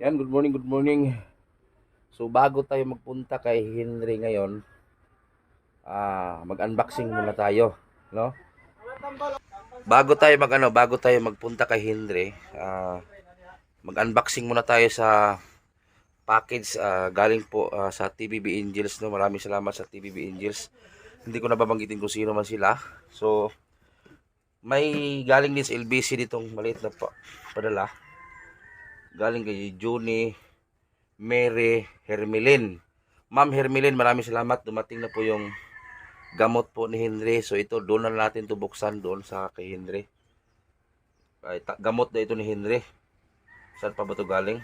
Yan, good morning, good morning. So bago tayo magpunta kay Henry ngayon, mag-unboxing muna tayo, no? Bago tayo magpunta kay Henry, mag-unboxing muna tayo sa package galing po sa TBB Angels, no? Maraming salamat sa TBB Angels. Hindi ko na babanggitin kung sino man sila. So may galing din sa LBC ditong maliit na padala. Galing kay Juni Mary Hermelin. Ma'am Hermelin, maraming salamat. Dumating na po yung gamot po ni Henry. So ito, doon na natin ito buksan doon sa kay Henry. Gamot na ito ni Henry. Saan pa ba ito galing?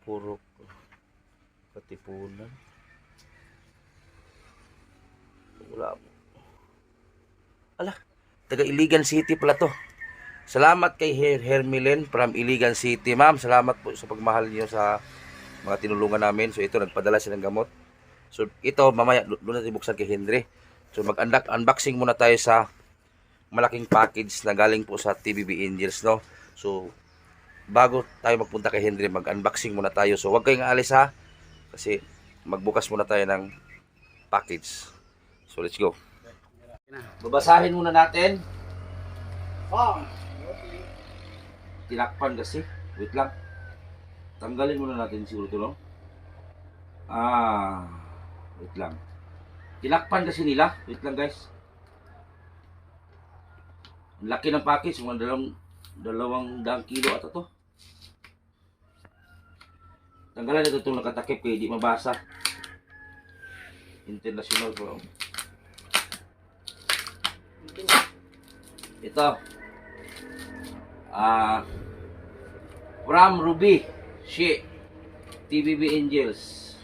Puro Katipunan. Wala po. Ala, taga Iligan City pala to. Salamat kay Hermelin from Iligan City. Ma'am, salamat po sa pagmahal niyo sa mga tinulungan namin. So ito, nagpadala siya ng gamot. So ito, mamaya doon natin buksan kay Henry. So mag-unboxing muna tayo sa malaking package na galing po sa TBB Angels, no? So bago tayo magpunta kay Henry, mag-unboxing muna tayo. So huwag kayong aalis ha, kasi magbukas muna tayo ng package. So let's go. Babasahin muna natin. Tinakpan kasi. Wait lang. Tanggalin muna natin siguro ito, no? Wait lang. Tinakpan kasi nila. Wait lang, guys. Ang laki ng package. Mga dalawang kilo ata to. Tanggalan ito itong nakatakip kaya di mabasa. International po. Ito. From Ruby She TBB Angels.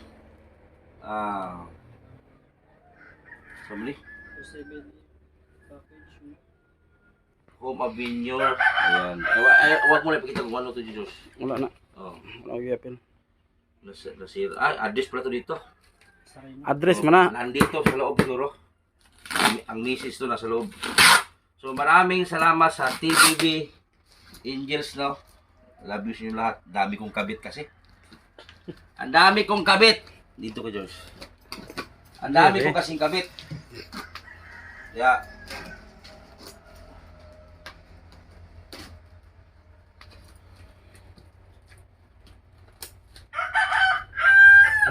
Family Home Avenue. Ayan. Huwag mo na ipakita kung ano ito, Diyos. Wala na. Oh. Wala ko yapin. Nasira. Address pala ito dito. Address mo na. Nandito sa loob siguro. Ang misis to nasa loob. So maraming salamat sa TBB Angels, no? Love you sa inyo lahat. Dami kong kabit kasi. Ang dami kong kabit. Dito ka, George. Ang dami kong kasing kabit. Yeah.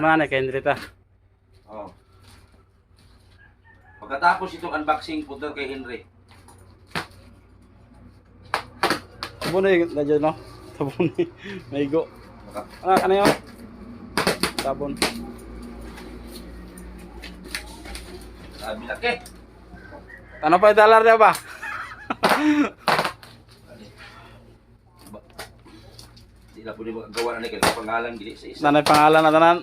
Mana kay Henrita. Oh. Pagkatapos itong unboxing, punta kay Henry. Sabon na yung nadyan, no? Sabon na yung maigo. Ano yun? Sabon. Sabi laki. Ano pa yung dollar niya ba? Hindi na pwede magawa na kaya pangalan gili sa isa. Nanay pangalan na tanan.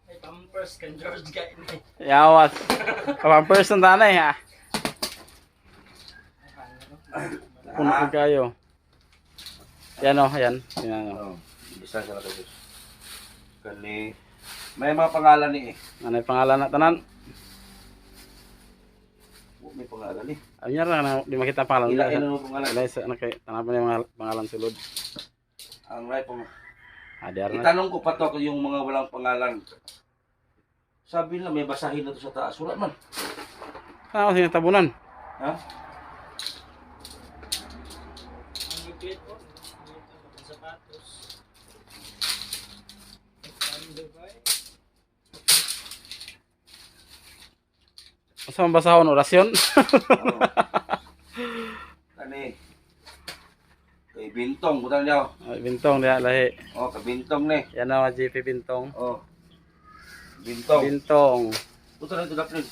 Ay, pampers kan George guy ni. Yawas. Kapang person tanay ha. Puno ko kayo. Yan o, yan. Yan o. Oh, isa sa natin. Kani may mga pangalan ni eh. Nanay pangalan na tanan. May pangalan ni. Ayun na, di makita pangalan. Ilain na ng pangalan. Ilay sa nakay tanap na yung mga pangalan sulod. Ang right pang Adyar na. itanong ko pa to yung mga walang pangalan. Sabi nila may basahin na to sa taas. Wala man. Ano kasi yung tabunan? Ha? Ang gipit po. Ang sapatos. Ang Dubai. Masa mabasahon orasyon? Oo. Kani. Kay Bintong, butan niyo. Ay, Bintong diya lahi. Oh, kay Bintong ni. Yan na JP Bintong. Oh. Bintong. Bintong. Butan na ito dapat.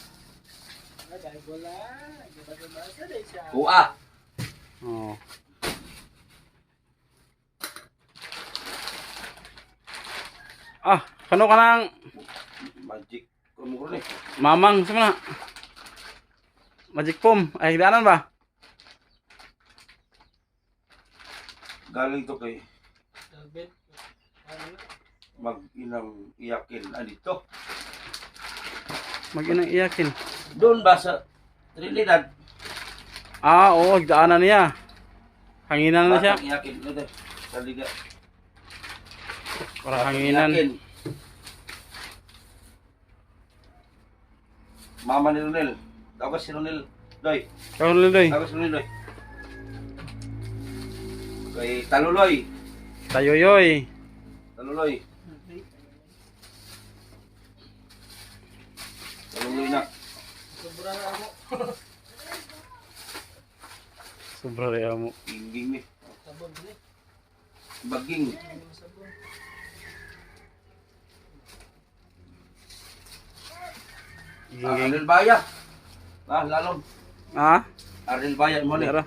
Ay, wala. Diba sa day siya. Kuha. Oh. Kano ka nang Magic. Kumuro ni. mamang sa na? Magic Pom. Ay, higdaanan ba? Galing to kay Tabit. Ano? mag-inang iyakin. Dito. Mag-inang iyakin. Doon ba sa Trinidad? Ah, oo, daanan niya. Hanginan na siya. Batang iyakin. Ito. Saliga. Para hanginan. Iyakin. Mama ni Ronel. Tawag si Ronel. Doy. Kau Liloy. Tawag si Ronel, Doy. Kay Taluloy. Tayoyoy. Taluloy. Taluloy na. Sobrang ako. Sobra rin mo. Ginging ni. Sabon din eh. Baging. Sabon. Arnel Baya. Lalom. Ah? Arnel Baya mo ni. Ano?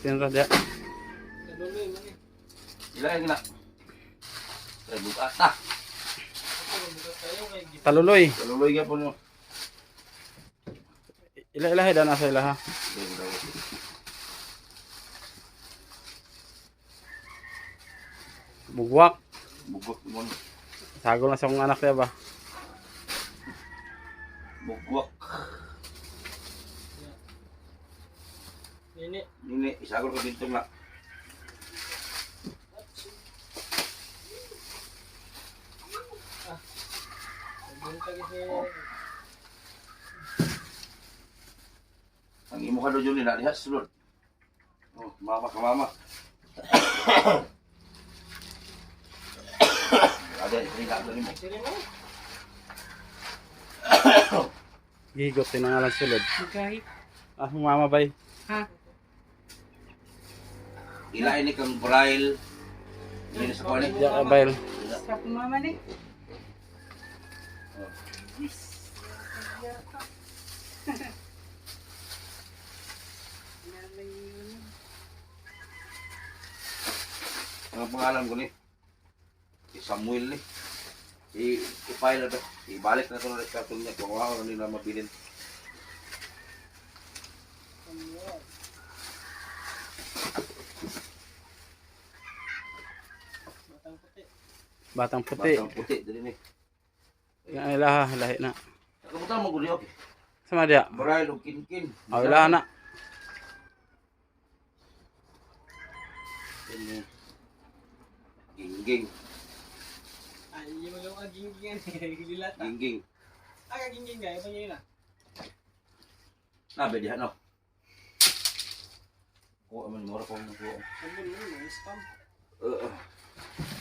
Sinra dia. Kaduloy man eh. Ila yang na. Ay bukas ta. Ako bukas tayo kay git. Taluloy. Taluloy ka po no. Ila dan asa ilaha. Bugwak. Bugwak mo. Sagol na sa kong anak niya ba? Bugwak. Nini. Nini isagol ka bintong na. Sabon ka kasi. Ang imo ka do jud ni na diha sulod. Oh, mama ka mama. Ada ringa do nimo. Sige mo. Gigot tinangalan sulod. Kahit. Ah, mama bay. Ha? Ila ini kang braille. Ini sa kuan ni. Ya bayil. Sa mama ni. Ang pangalan ko ni si Samuel ni. I-file na to. Ibalik na to na karton niya kung wala ko nila mabilin. Batang puti. Batang puti. Batang puti dali ni. Yang ilaha lahi na. Kamutan mo gudi okay. Sama dia. Braille o kinkin. Oh, ilaha na. Ini gingging, Ay, yung mga aging-gingan. Gililata. gingging. Ah, aging-gingan gaya pa niya yun ah. Nabe diha no. Ko aman mo ra ko mo. Sabon mo mga spam. Uh,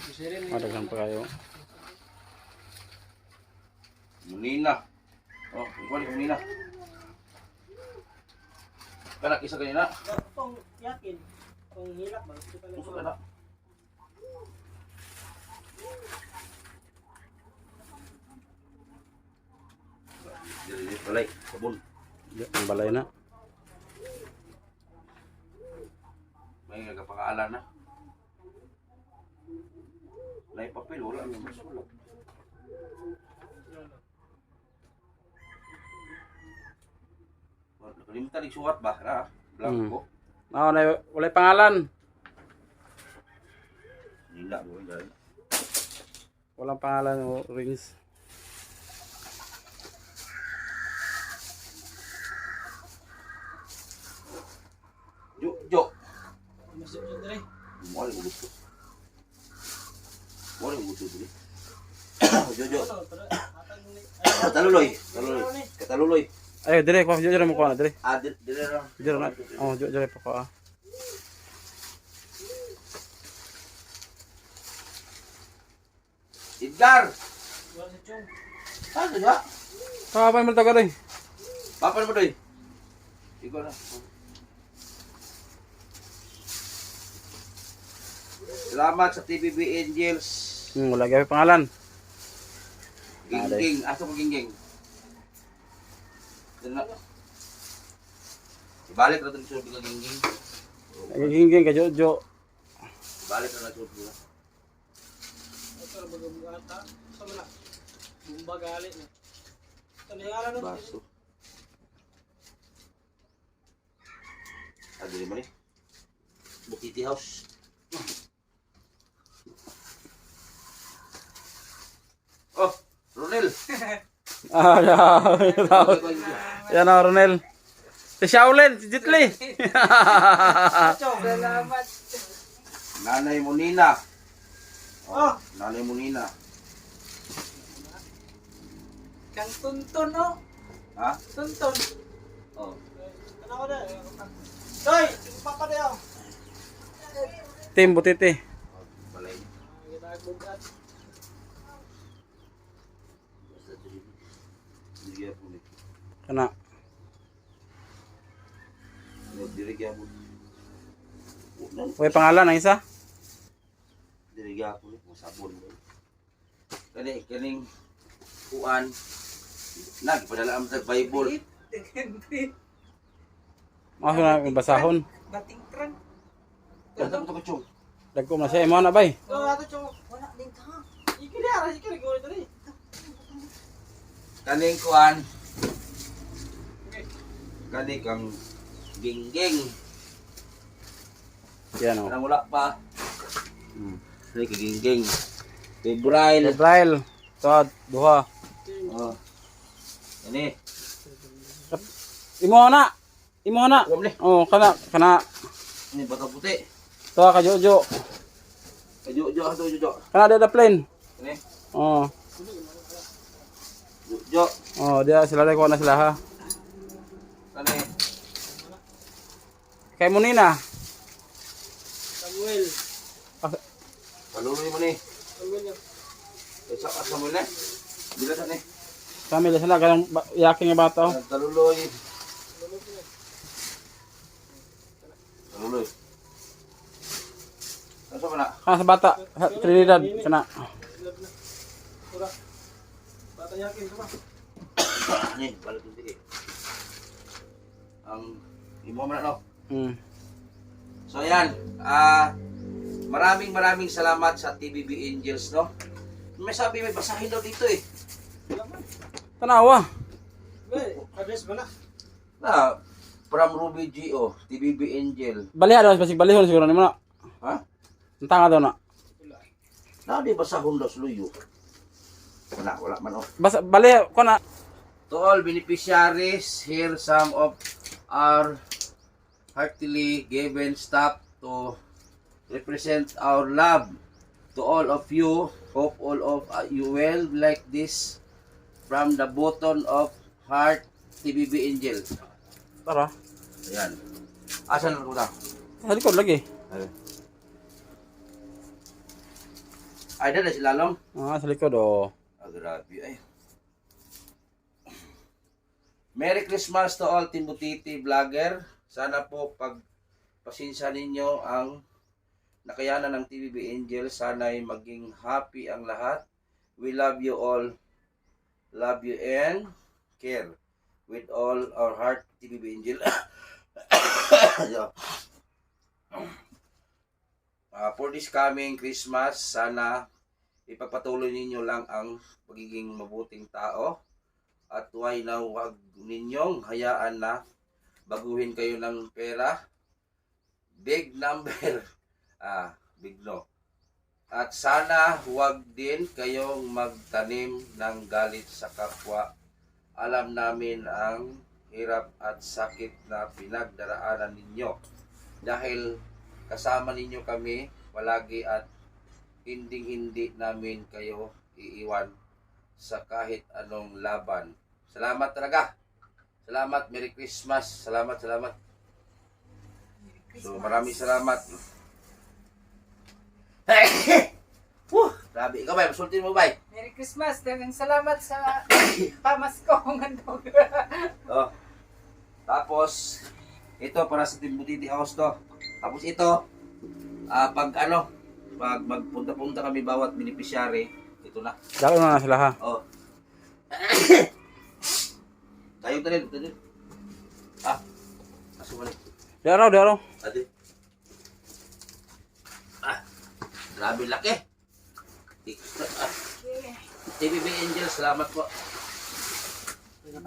Gusto rin Madagang pa kayo. Munina. Oh, ikaw ni munina. Kana isa kanina. Itong yakin. Itong hilak ba? Gusto ka lang. Uso ka na. Dili balay, sabon. Ang balay na. May nagapakaalan na. Nay papel wala may masulat. Nakalimutan yung suwat ba? Na, blanco. Oh, na wala pangalan. Nila mo dahil. Walang pangalan o rings. Jo. Masuk dyan rin. Mo yung gusto. Mo yung gusto dili. Jo. Taluloy. Kataluloy. Ayo dire ko jero mo ko na dire. Dire ra. Jero na. Oh, jero pa ko. Edgar. Wala sa chong. Ano ya? Apa mo to gari? Papan mo doy. Ikaw na. Salamat sa TVB Angels. Wala gyud pangalan. Gingging. Aso ko gingging. Dala. Ibalik na ito sa gingging. Gingging ka jojo. Ibalik na ito sa Ito na baga-bugata. Sa mga bumba gali na. Ito na yung alam baso. Ada di mana? Bukiti House. Oh, Ronel. Ah, ya. Yan na Ronel. Si Shaolin, si Jitli. Salamat. Nanay Munina. Oh. Nanay Munina. Kang tuntun, no? Ha? Tuntun. Oh. Ano ko na? Doy! Tumpak ka na yun. Tim Butiti. Balay. Ginagbugat. Dirigya po ni. Kana. Dirigya po. Way pangalan ang isa? Dirigya po ni. Masabon mo. Kaning kuan. Nagpadala ang sa Bible. Mao na basahon. Bating trang. Kada mo to kachong. Dagko na siya imo na bay. So, ato chong. Wala din ka. Ikili ko ito rin. Kaning kuan. Kaning kang gingging. Yan o. Anong wala pa. Kaning kang gingging. Febrile. Israel. Tod, duha. Oh. Ini. Imo na. Imo na. Wam ni. Oh, kana. Ini bata puti. To ka Jojo. Jojo ato jojo. Kana ada plane. Ini. Oh. Jojo. Oh, dia sila ko na sila ha. Kani. Kay Munina. Samuel. Paluloy mo ni. Samuel yun. Isa ka sa muli. Bila sa ni. Kami sila kanang yakin nga bata. Oh. Taluloy. Taluloy. Ano ba na? Kana sa bata, sa Trinidad kana. Love na. Pura. Bata yakin ka ba? Ni, balik yung tiki. Ang imo man no. So ayan, maraming salamat sa TBB Angels, no? May sabi, may basahin daw dito eh. Tanawa. Well, address ba na? Na, from Ruby G.O., TBB Angel. Baliha daw basig balihon siguro nimo na. Ha? Ang tanga daw na. Na, di basahon daw sluyo. Wala man oh. Baliha ko na. To all beneficiaries, here some of our heartily given stuff to represent our love to all of you. Hope all of you will like this from the bottom of heart, TBB Angel. Tara. Ayan. Asan na ko. Sa likod lagi. Ay, dala si Lalong. Ah, sa likod oh. Grabe ay. Merry Christmas to all Team Butiti vlogger. Sana po pagpasensya ninyo ang nakayanan ng TBB Angel. Sana'y maging happy ang lahat. We love you all. Love you and care. With all our heart, TBB Angel. For this coming Christmas, sana ipagpatuloy ninyo lang ang pagiging mabuting tao. At wag ninyong hayaan na baguhin kayo ng pera. Big number. Big no. At sana huwag din kayong magtanim ng galit sa kapwa. Alam namin ang hirap at sakit na pinagdaraanan ninyo. Dahil kasama ninyo kami palagi at hindi namin kayo iiwan sa kahit anong laban. Salamat talaga. Salamat. Merry Christmas. Salamat. So, maraming salamat. Grabe. Ikaw ba? Masultin mo ba? Merry Christmas. Dagang salamat sa pamasko kong andog. Oh. Tapos, ito para sa Team Butiti House to. Tapos ito, pag magpunta-punta kami bawat beneficiary, ito na. Dalo na sila ha. Oh. Tayo tayo. Aso balik. Diaraw. Ate. Grabe laki. TBB Angel, salamat po. Okay.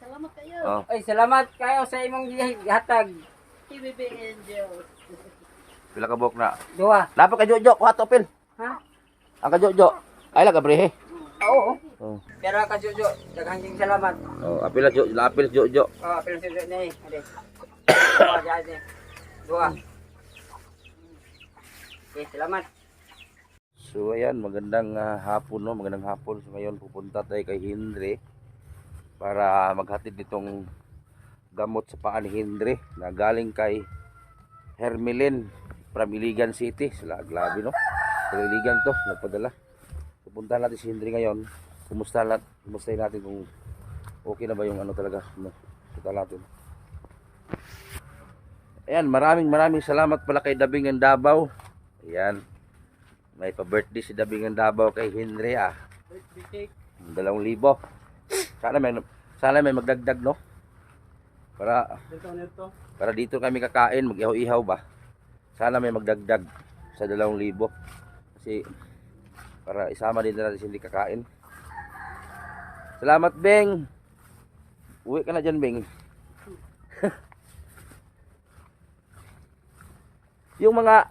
Salamat kayo. Oh. Ay, salamat kayo sa imong gihatag. TBB Angel. Pila ka buhok na. Duha. Dapat ka Jojo, kuha to pil. Ha? Ang ka Jojo. Ay lang ka brehe. Oo. Oh. Pero ka Jojo, daghang salamat. Oh, apil Jo, apil Jo. Pero si Jojo ni, ade. Dua jadi. Dua. Okay, salamat. So ayan, magandang hapon no, magandang hapon. So ngayon pupunta tayo kay Hindre para maghatid nitong gamot sa paa ni Hindre na galing kay Hermelin from Iligan City. Sila grabe no. Sa Iligan to, nagpadala. Pupunta natin si Hindre ngayon. Kumustahin natin kung okay na ba yung ano talaga. No, punta natin. Ayan, maraming salamat pala kay Dabingan Davao. Ayan. May pa-birthday si Dabingan Davao kay Henry Birthday cake. 2,000. Sana may magdagdag no. Para dito kami kakain, mag-ihaw-ihaw ba. Sana may magdagdag sa 2,000 kasi para isama din natin si hindi kakain. Salamat Beng. Uwi ka na dyan Beng. Yung mga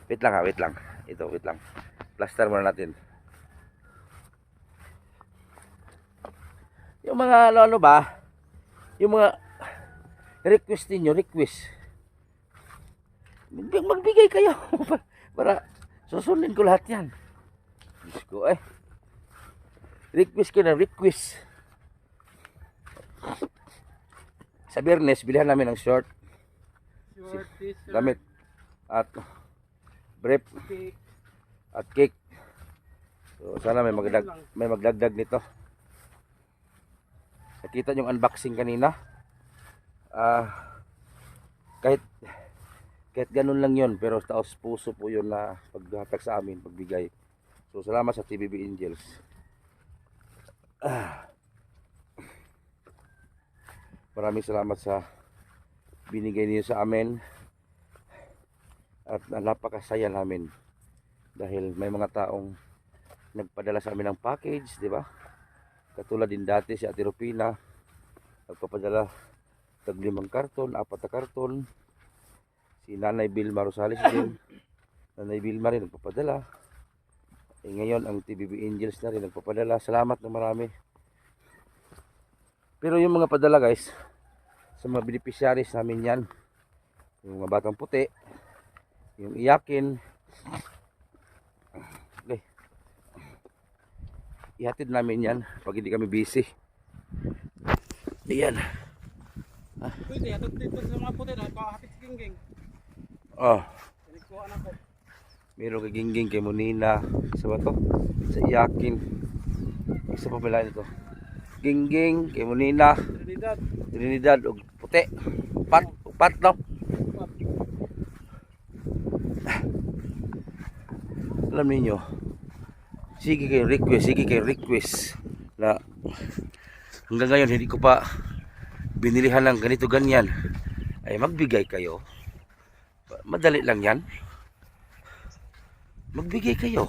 wait lang. Ito, wait lang. Plaster muna natin. Yung mga ano ba? Yung mga request niyo, request. Magbigay kayo para susundin ko lahat 'yan. Diyos ko request ka na, request. Sa Biyernes, bilihan namin ng short. Gamit at brief Cake. at cake. So sana may magdagdag nito. Nakita yung unboxing kanina. Kahit ganun lang yun, pero taos puso po yun na paghatag sa amin, pagbigay. So salamat sa TBB Angels. Maraming salamat sa binigay niyo sa amin. At napakasaya namin dahil may mga taong nagpadala sa amin ng package, di ba? Katulad din dati si Ate Rupina, nagpapadala tag 5 karton, 4 na karton. Si Nanay Vilma Rosales din, Nanay Vilma rin nagpapadala. Ngayon ang TBB Angels na rin nagpapadala. Salamat na marami. Pero yung mga padala guys, sa mga beneficiaries namin yan, yung mga batang puti, yung iyakin, okay, ihatid namin yan pag hindi kami busy. Ayan. Pwede, atod dito sa mga puti na, kahapit si Gingging. Oh, Pinagkuha na ko. meron kay Gingging, kay Monina, isa ba to? Sa iyakin. Isa pa pala nito. Gingging, kay Monina, Trinidad, og puti. Upat no? Alam niyo, sige kayo request na hanggang ngayon hindi ko pa binilihan ng ganito ganyan, ay magbigay kayo. Madali lang yan, magbigay kayo.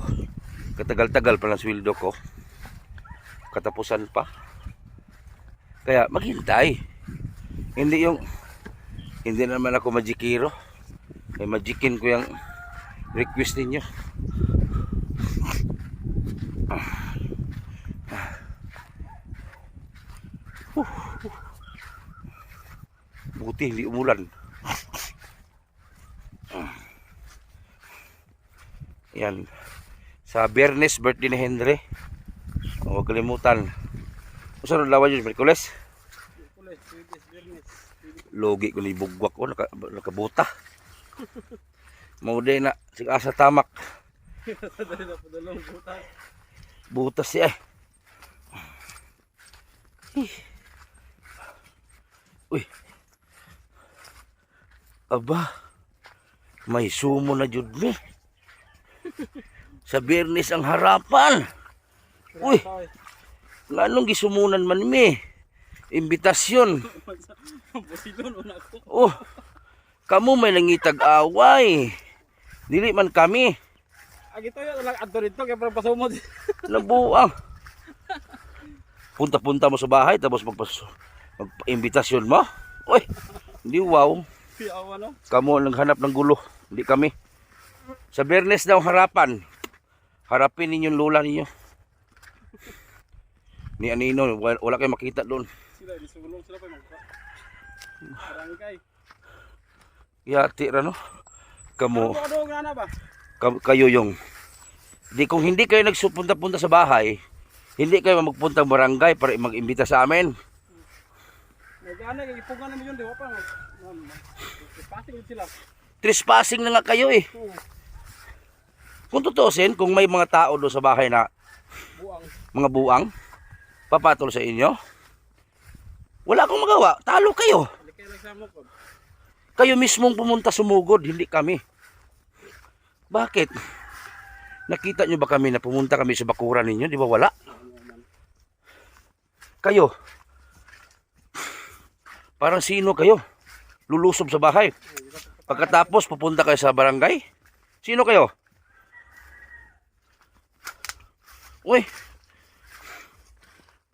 Katagal-tagal pa ng sweldo ko, katapusan pa, kaya maghintay. Hindi naman ako magikiro, ay magikin ko yung request ninyo. Buti hindi umulan. Yan. Sa Biyernes, birthday ni Henry. Huwag kalimutan. Saan ang lawan yun? Merkules? Logi ko ni bugwak ko. Nakabuta. Mauday na. Sige asa tamak. Butas siya Uy. Aba. May sumo na jud mi. Sa Biyernes ang harapan. Uy. Nganong gisumunan man mi? Imbitasyon. Oh. Kamu may nangitag away. Dili man kami. Agito yun, adto dito kaya parang pasumod. Nabuang. Punta-punta mo sa bahay tapos magpa-imbitasyon mo. Uy, hindi wow. Ano? Kamu ang naghanap ng gulo, hindi kami. Sa Biyernes daw harapan. Harapin ninyong lula ninyo. Ni Anino, wala kayo makita doon. Sila, di sulong sila pa yung magka. Barangay. Yati ra no. Kamo, Ano nga na ba? kayo yung kung hindi kayo nagsupunta-punta sa bahay, hindi kayo magpunta barangay para mag-imbita sa amin. Nag-ano, ipugan naman yun, di ba pa? Passing yun sila. Trespassing na nga kayo eh. Kung tutusin, kung may mga tao doon sa bahay na Buang. mga buang, papatol sa inyo, wala akong magawa. Talo kayo. Hindi kayo nagsama ko. Kayo mismong pumunta sumugod, hindi kami. Bakit? Nakita nyo ba kami na pumunta kami sa bakuran ninyo? Di ba wala? Kayo. Parang sino kayo? Lulusob sa bahay. Pagkatapos pupunta kayo sa barangay? Sino kayo? Uy.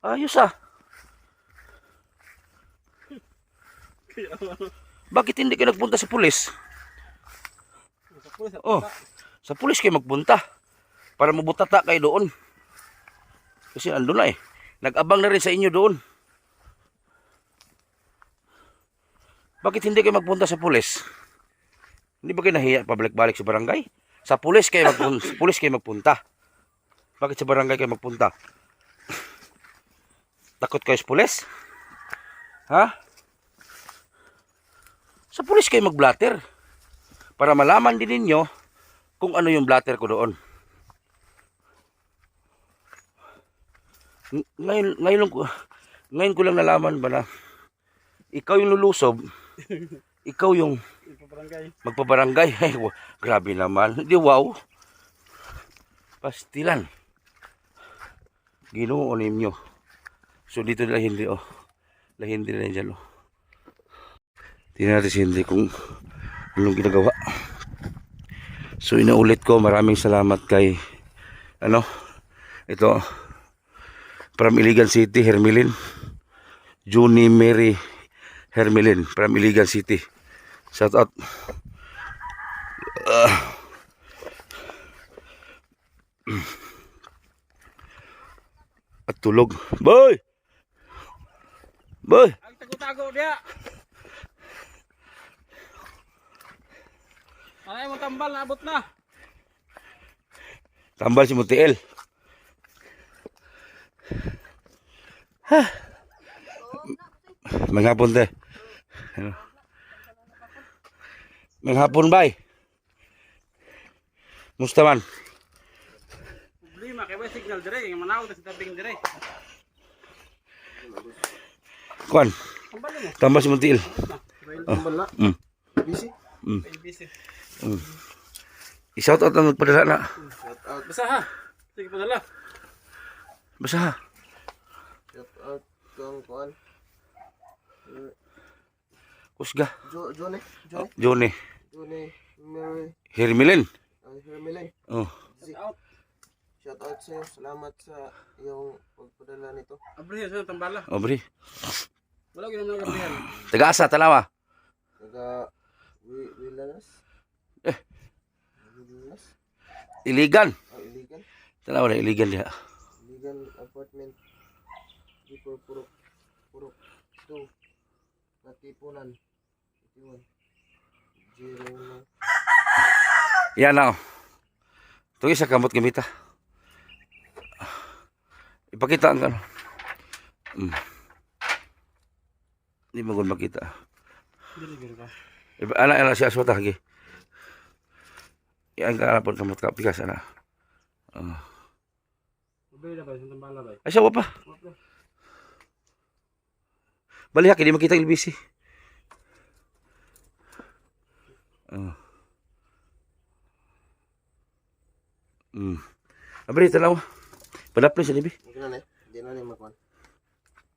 Ayos ah. Bakit hindi kayo nagpunta sa pulis? Oh, sa pulis kayo magpunta. Para mabutata kayo doon. Kasi andun na eh. Nag-abang na rin sa inyo doon. Bakit hindi kayo magpunta sa pulis? Hindi ba kayo nahiya pabalik-balik sa barangay? Sa pulis kayo magpunta. Bakit sa barangay kayo magpunta? Takot kayo sa pulis? Ha? Sa pulis kayo mag-blatter. Para malaman din ninyo kung ano yung blatter ko doon. Ngayon ko lang nalaman ba na ikaw yung lulusob, ikaw yung Ipabarangay. magpabarangay. Ay, grabe naman. Di wow. Pastilan. Ginoo ninyo. So dito na hindi oh. Lahindi na dyan oh. Tingnan natin si Hindi kung anong ginagawa. So inaulit ko, maraming salamat kay ito from Iligan City, Hermilin. Juni Mary Hermilin from Iligan City. Shout out. At tulog. Boy! Boy! Ang tago-tago dia. Ay mo tambal, naabot na. Tambal si Mutiel. Manghapon te. Manghapon bay. Musta man? Problema kay may signal dire, yung manaw ta sa tabing dire. Kuan, Tambal mo. tambal si Mutiel. Tambal na. Busy. Busy. I-shout out ang nagpadala na. Basta ha. Sige padala. Basta ha. Shout out kang kuan. Kusga. Johnny. Johnny. Mary. Hermilin. Hermilin. Oh. Shout out sa'yo. Salamat sa iyong pagpadala nito. Abrihan sa tambala. Obri. Wala gyud man abrihan. Taga-asa talawa. Taga Wilanas. Wilanas. Iligan. Iligan. Talawa na iligan diha. Iligan apartment. Purok. 2. Katipunan. 81. 09. Yan na oh. Ito isa kamot gamita. Ipakita ang ano. Hindi mo gud makita. Dili gyud ka. Ana si aswata lagi. Yan ka po kamot ka pikas ana. Ubay na ba sa tambala ba? Ay sawa pa. Baliha kini makita ilbisi. Abri tanaw. Padapli sa libi. Hindi na Hindi na makuan.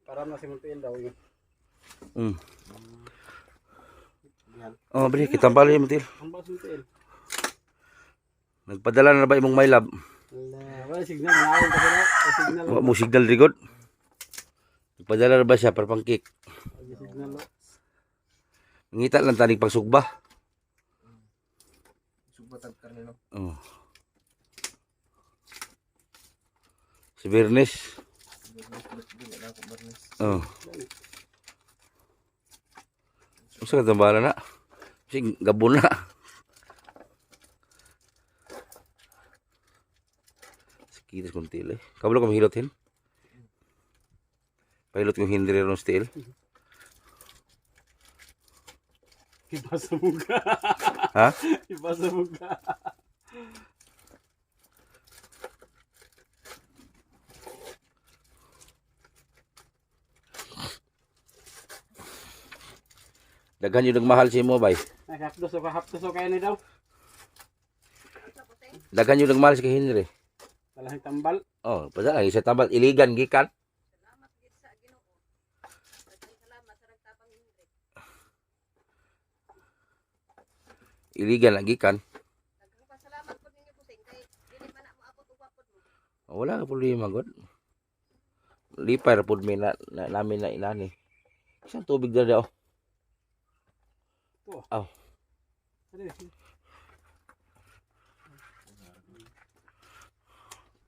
Para na si Montiel daw yun. Yan. Oh, abri kita bali mo til. Ang ba si Montiel? Nagpadala na ba imong my love? Wala signal, manawin ka na. Signal. Wa mo signal rigod. Nagpadala na ba siya para pangkik? Signal. Ngita lang tanig pagsugba. Subatag karnino. Oh. Si Bernes. Oh. Usa ka tambala na. Kasi gabon na. Sekitas kong tila eh. Kabalo ka mahilot hin? Pahilot kong hindi rin steel. Iba sa muka. Ha? Iba sa muka. Daghan yung nagmahal si mo, bay. Hapdos o kayo ni daw. Daghan yung nagmahal si kay Henry. Talahing tambal. Oh, padala isa tambal iligan gikan. Salamat gid sa Ginoo. Salamat sa nagtapang Henry. Iligan lang gikan. Daghang pasalamat po ninyo kusing kay dili man na mo abot ug wapod mo. Wala ka problema god. Lipay ra pud mi na namin na inani. Isang tubig na daw. Aw.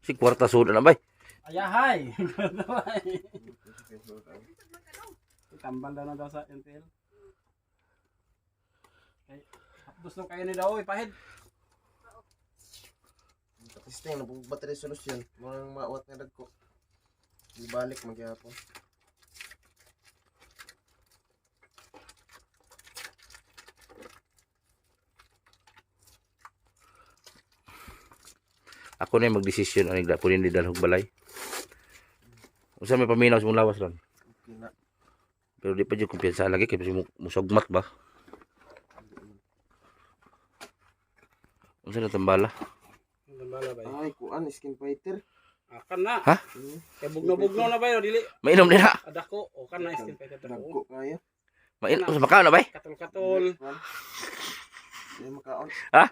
Si kwarta suda na bay. Ayahay. Tambal daw na daw sa NTL. Okay. Hapdos o kayo ni daw. Ipahid. Tapos na yung battery solusyon. Mga maawat nga dagko. Ibalik magyapon. Ako na yung magdesisyon ano yung punin di dalhog balay. Usa may paminaw sa mong lawas ron. Okay na. Pero di pa dyan kumpiyansa lagi kasi musogmat ba. Unsa na tambala? Tambala ba? Ay, kuan skin fighter. Akan na. Ha? Kaya bugno-bugno na ba yun? Dili. Mainom din ha. Adako. O kan na skin fighter dako. Dagko kaya. Mainom makaon na bay. Katol-katol. Ay makaon. Ha?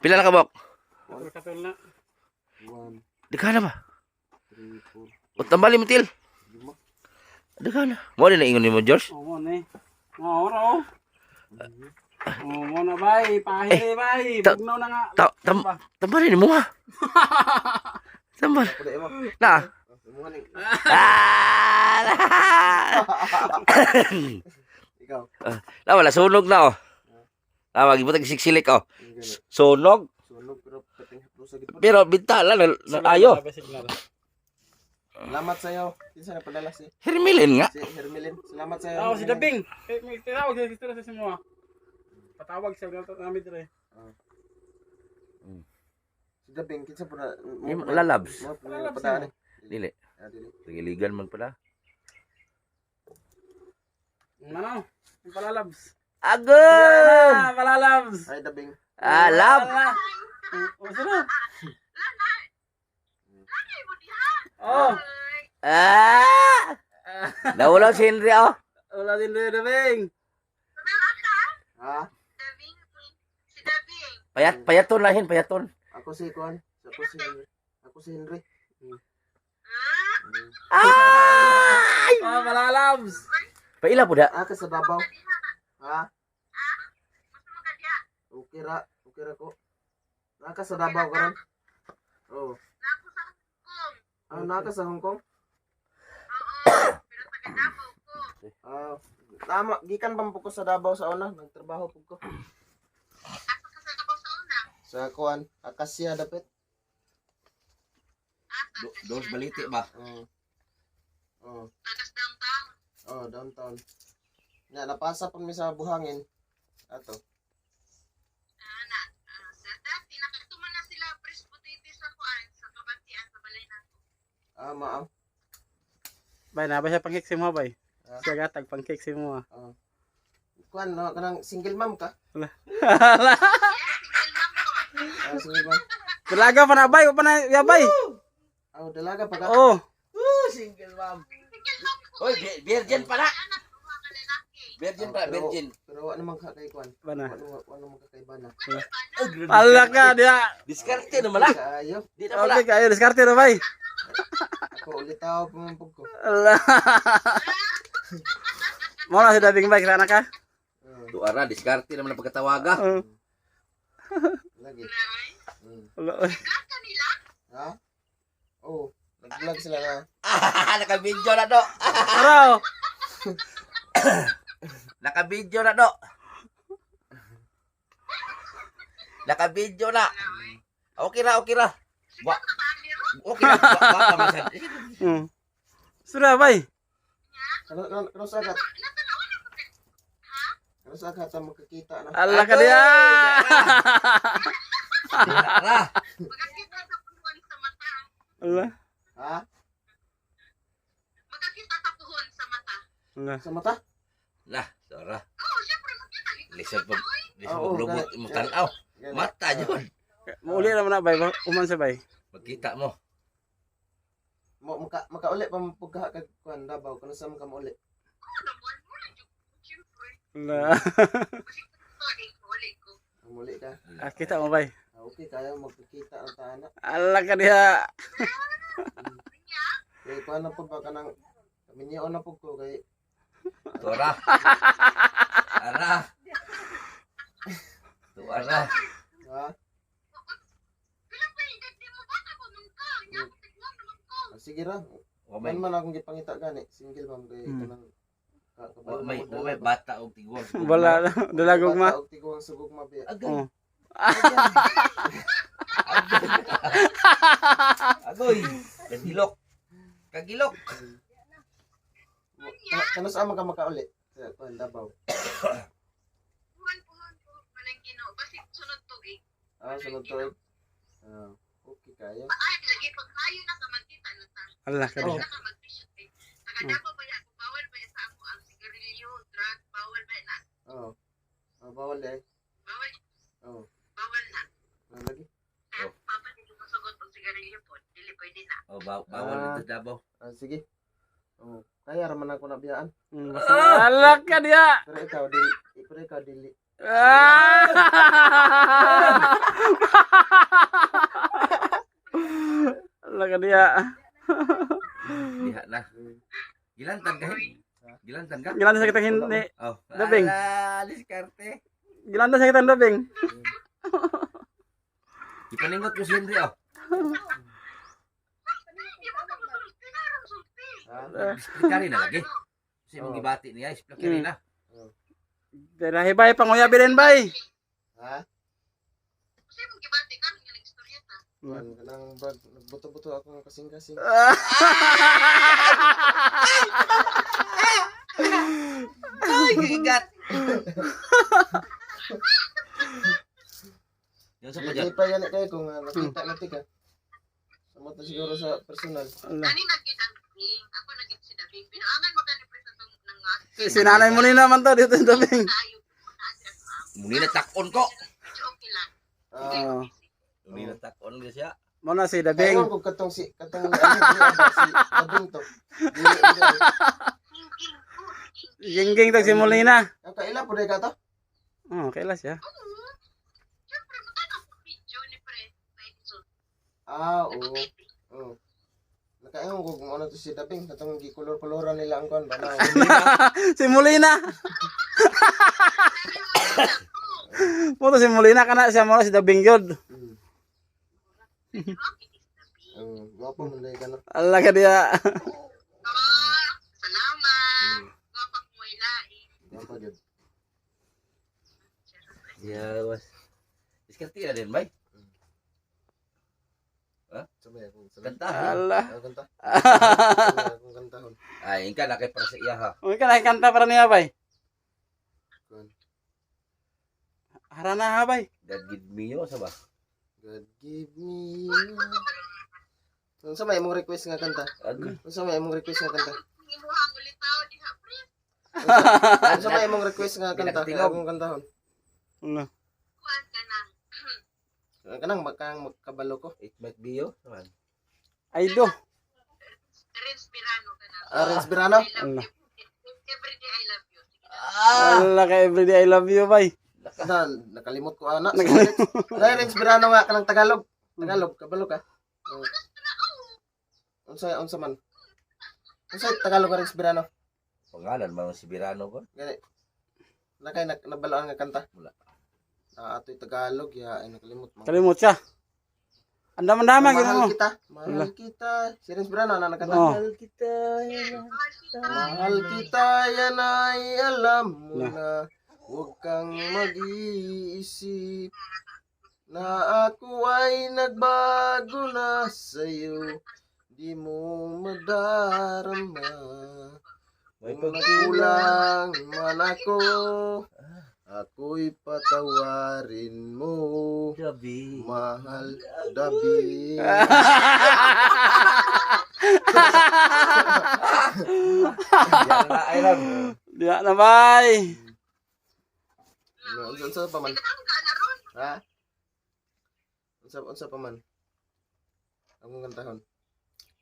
Pila na ka bok? Katol-katol na. 1, Dika na ba? 3, 4, O tambali mo til. 5. Dika na. Mo din na ingon nimo George. Oo mo ni. Oo raw. Oo mo na bay. Pahiri bay. Ta- Bugno na nga. Tambali ni mo ha. Tambal. Ako dai mo. Na. Mo ni. Ah! Ikaw. Na wala sunog na oh. Ah, magibutag siksilik oh. Sunog Sunog pero pating haplos sa gitna. pero bintala na ayo. Salamat sa iyo. Kinsa na padala si Hermilin nga. Hermelin. Salamat sa iyo. Oo, si Dabing. May tinawag sa sistera sa mo. Patawag siya ng namin dire. Si Dabing kinsa po na Lalabs. Mo padala. Dili. Ah, dili. Tigiligan man pala. Manaw. Yung palalabs. Agum! Palalabs. Ay Dabing. Alam. O, sino? Oh. Ah! Nawala si Henry oh. Wala din din Dabing. Ha? Payaton lahin, payaton. Ako si Kuan. Ako si Henry. Ay! Oh, palalabs. Paila po da. Ka sa Davao. Ha? Okay ra ko. Naka sa Davao karon. Oh. Naka sa Hong Kong. Ah, tama, gikan pa po ko sa Davao sa una, nagtrabaho po ko. Sa kuan, Akasya dapit. Dos baliti ba? Oh. Oh, downtown. Na napasa pa mi sa buhangin. Ato. Maam. Bay, na ba siya pang-cake si mo, bay? Ah. Siya gatag pang-cake si mo. Kuan no, kanang single mom ka? Wala. Single mom. Dalaga pa na, bay. O pa na, ya, bay. Dalaga pa ka? Oh. Single mom. Oy, virgin pala. Virgin pala, virgin. Pero wala naman ka kay kuan. Bana. Wala naman ka kay bana. Ala ka, dia. Diskarte naman lang. Kayo. Di na pala. Okay, kayo, diskarte na, bay. Ako ulit tao pumumpog ko. Ala. Mo na si Dabing, bay. Kita na ka? Tuara, diskarte naman ang pagkatawaga. Lagi. Ala. Ha? Oh, Nag-vlog sila na. Naka-video na do. Araw. Naka-video na do. Naka-video na. Okay na, okay na. Okay na. Baka masan. Sura bay. Kano sa agat? Kano sa agat ang magkakita na? Allah ka dia. Ara. Magkakita sa puhon sa mata. Allah. Ha? Magkakita sa puhon sa mata. Allah. Sa mata? Lah, Sora. Oo, syempre magkita. Lisod pa. Lisod Oo, pa lubot ganit. mo tanaw. Ganit. Mata jud. Mauli naman na bay. Uman sa bay. Magkita mo. Makauli pa mapugha kag kuan Davao kano sa ka mauli. Oo naman, wala dyan. Syempre. Allah. Sorry, wala ko. Mauli ka. Kita mo bay. Okay kaya magkikita ang taana. Allah ka dia. Kay kuan na pud ba kanang minyo na pud ko kay Sora. Ara. Tu ara. ha. Kailan ba yung gagdi mo ba? Ako nung ka. Hindi ako tignan naman ko. Sige ra. Wa may Man man akong gipangita gani single ma'am kay kanang wa may bata og tigwang. Wala. Dalagog ma. Og tiguang sugog mabiya. Agay. Oh. Agoy. Kagilok. Kagilok. Kano sa man ka makauli? Sa kuan Davao. Puhon po. Manang ginoo. Basi sunod to eh. Sunod to. Okay kaya. Ay, lagi pag kayo na sa magkita na ta. Allah ka dia. Hindi ka mag-vision eh. Taga-dapo ba yan? Bawal ba yan sa amo ang sigarilyo, drug, bawal ba na? Oo. Bawal eh. Bawal, Oo. bawal na. Lagi. Kaya papa, hindi mo sagot pag sigarilyo po. Dili pwede na. Oh, bawal dito Davao. Sige. Kaya raman ako nabiyaan. Allah ka dia. Pero ikaw dili. Allah ka dia. Diha na. Gilantan ka. Gilantan ka. Gilan sa kitang hindi. Oh. Dabing. Ala, diskarte. Gilan sa kitang dobing. Ipaningot ko si Henry oh. Hindi mo ka masulti na, ram sulti. Explica na lagi. Kasi mong gibati niya, explica na. Dahil bay panguya bilin bay. Ha? Kasi mong gibati ka, ng istorya ta. Kanang bag nagbuto-buto ako ng kasing-kasing. Ay, gigat. Yan sa Hindi pajak. pa yan kayo kung nakita natin ka. Samot na siguro sa personal. Allah. Ani nagkit ang dabing. Ako nagkit si dabing. Pinaangan mo ka ni Presa ng nga. Sinanay mo ni naman to dito sa dobing. Tayo po na address mo. Muni na takon ko. Okay lang. Oh. Muni na takon niya siya. Mo na si Kaya Dabing. ko katong si Dabing to. Dili. Hingking po. Gingging to si Molina. Kaila po ka to? Oh, kaila siya. Oo. Siyempre, magkano ang video ni Pre. May result. Oo. Nagpapiti. Oo. Nakaingon ko kung ano to si Dabing. Katong gikulor-kuloran nila ang kon ba na. Si Molina. Puto si Molina kana siya mo na si Dabing yun. Guwapo mo na ka no. Allah ka dia. Salamat. Wapak mo ilain. Guwapo jud. Ya, was. Diskarte na din, bay. Sabay akong Kanta. Allah. kanta. Akong kantahon. Ay, ingka na kay para sa iya ha. Uy ka kanta para niya bay. Kuan. Harana ha bay. God give me yo sa ba? God give me you. Unsa may imong request nga kanta? Agi. Unsa may imong request nga kanta? Imuhang ulit tao di ha, Pre. Unsa may imong request nga kanta? Pinagtingog. Akong kantahon. Allah. Kuhan ka na. Kanang magkabalo ko. It might be yo. Naman. Aydo. Respirano ka na. Renz Birano? I love you. Everyday I love you. Sige na. Allah ka everyday I love you bay. Nakalimot ko ana. Dahil Renz Birano nga kanang Tagalog. Tagalog kabalo ka. Unsa man? Unsa Tagalog nga Renz Birano? Pangalan man si Birano ko. Gani. Nakay nabaloan nga kanta. Wala. Ato'y Tagalog ya ay nakalimot mo. Kalimot siya. Andam-andaman gina mo. Mahal kita. Si Renz Brano na nakanta. Oh. Mahal kita. Mahal kita, yan ay alam mo na. Huwag kang mag-iisip na ako ay nagbago na sa'yo. Di mo madarama. May Kung nagkulang man ako, ako'y patawarin mo. Gabi. Mahal Dabi. Yan na ay lang. Di na bay. Unsa pa man? Ha? Unsa pa man? Ang kantahon.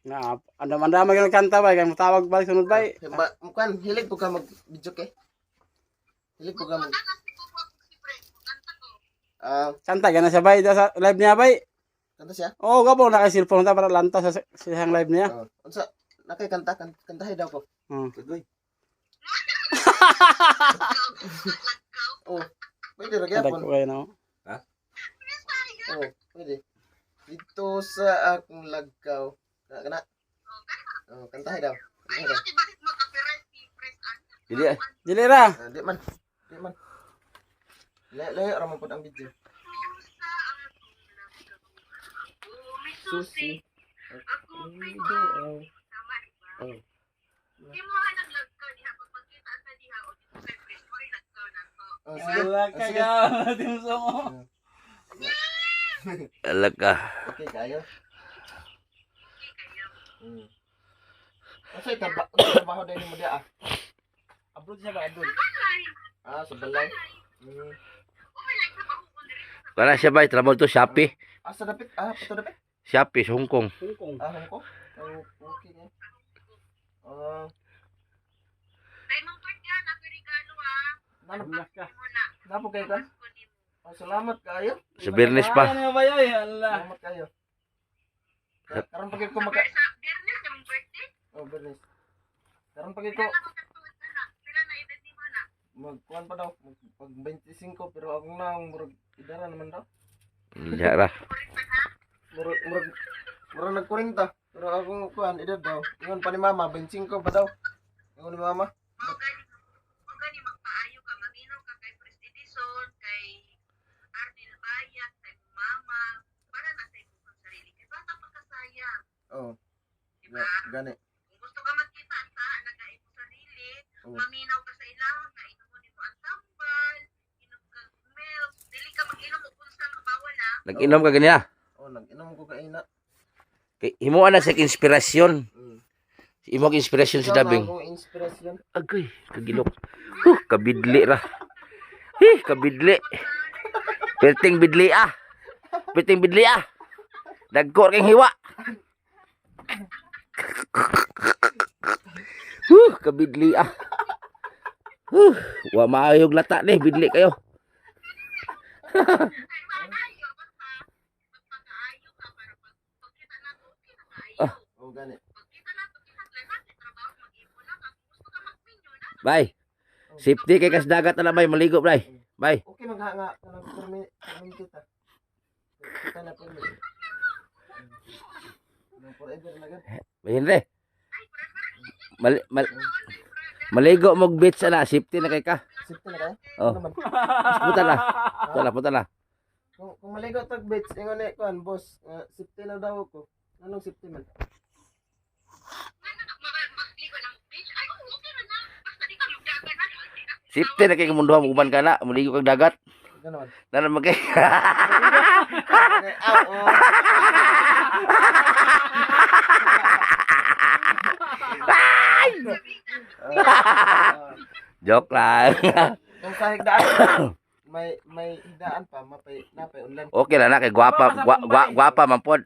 Na, andam-andaman gina kanta bay, kay matawag balik sunod bay. Mukan hilig po ka mag-video kay. Hilig po ka mag Kanta gana siya bay sa live niya bay. kanta siya. Oh, gabo na kay cellphone ta para lantas sa siyang live niya. Unsa nakay kanta kantahay daw ko. Tugoy. Oh, pwede ra Kadag gyapon. ko kayo no. Oh, pwede. Dito sa akong lagkaw. Kana. Oh, kantahay daw. Kantahay daw. Bakit magka-copyright si Pres Ana? Dili ah. Dili ra. Di man. Di man. Layo ra man pud ang video. Susi. Ako Video. tama diba? Oh. Di mo nga naglagkaw diha pag magkita sa diha o dito kay Pres mo nagkaw na ko. Oh, sige. Wala Oh, ka sige. ga, timso mo. Alag ka. Okay kayo. Hindi kayo. Kasi trabaho din mo dia ah. Abroad siya ba abroad? Balay. Ah, sa balay. Okay lang sa mahukon diri. Kana siya bay trabaho to Shopee. Ah, sa dapit. Ah, pato dapit. Shopee sa Hong Kong. Hong Kong. Ah, Hong Kong. Oh, okay na. Ah, Tay mong pagka na regalo ah. nano Wala ka. Mo na. napo kayo kan? Kunin mo. Oh, salamat kayo. Sa Bernes pa. Ano ba yoy? Allah. Salamat kayo. Karon pagid ko maka Sa Biyernes sa mong birthday. Oh, Bernes. Karon pagid ko Pila na magkatuod ka na. Pila na edad ni mo na. magkuan pa daw pag 25 pero ako na murag idara naman daw. Iya ra. Murag nag-40 pero ako kuan edad daw. Ingon pa ni mama 25 pa daw. Ingon ni mama. Mao gani magpaayo ka, maminaw ka kay Pres Edison, kay Ardil Bayat, kay mama, para na sa imong sarili. Kay bata pa ka sayang, Oh, di ba? gani. Kung gusto ka magkita sa nagain mo sarili, Oh. maminaw ka sa ilang, na inom mo ang tambal, inom ka milk, dili ka mag-inom og unsa nga bawal ah. Nag-inom ka ganiya. Oh, nag-inom ko kaina. Kay himuan na sa inspirasyon. Imong inspirasyon si Dabing. Ikaw na akong inspirasyon. Agoy, kagilok. Kabidli ra. Kabidli. Perting bidli ah. Perting bidli ah. Dagko kang hiwa. Kabidli ah. Wa maayog lata ni bidli kayo. Ay, maayo, basta magpakaayo ka para pagkita na to, okay na kaayo. Oh, gani. Pagkita na to, kita lahat, trabaho, mag-ipon na, kung gusto ka mag-minyo na, Bye. Safety kay kas dagat na bay maligo bray. Bye. Okay maghanga ka ng permit kita. Kita na permit. No forever na gid. Bahin re. Maligo mog beach ana safety na kay ka. Safety na kayo? Oh. Ano naman? Punta na. Punta na. Kung maligo tag beach, ingon ni kuan boss, safety na daw ko. Anong safety man? magligo ng beach. Ay, oo, okay na na. Basta di ka magdagan na. Safety na kay kumunduha mo uban ka na, maligo kag dagat. Ganon. Na naman kay. Aw, oh. Joke lang. Kung sa higdaan, may higdaan pa, napay unlan. Okay na na kay gwapa man pod.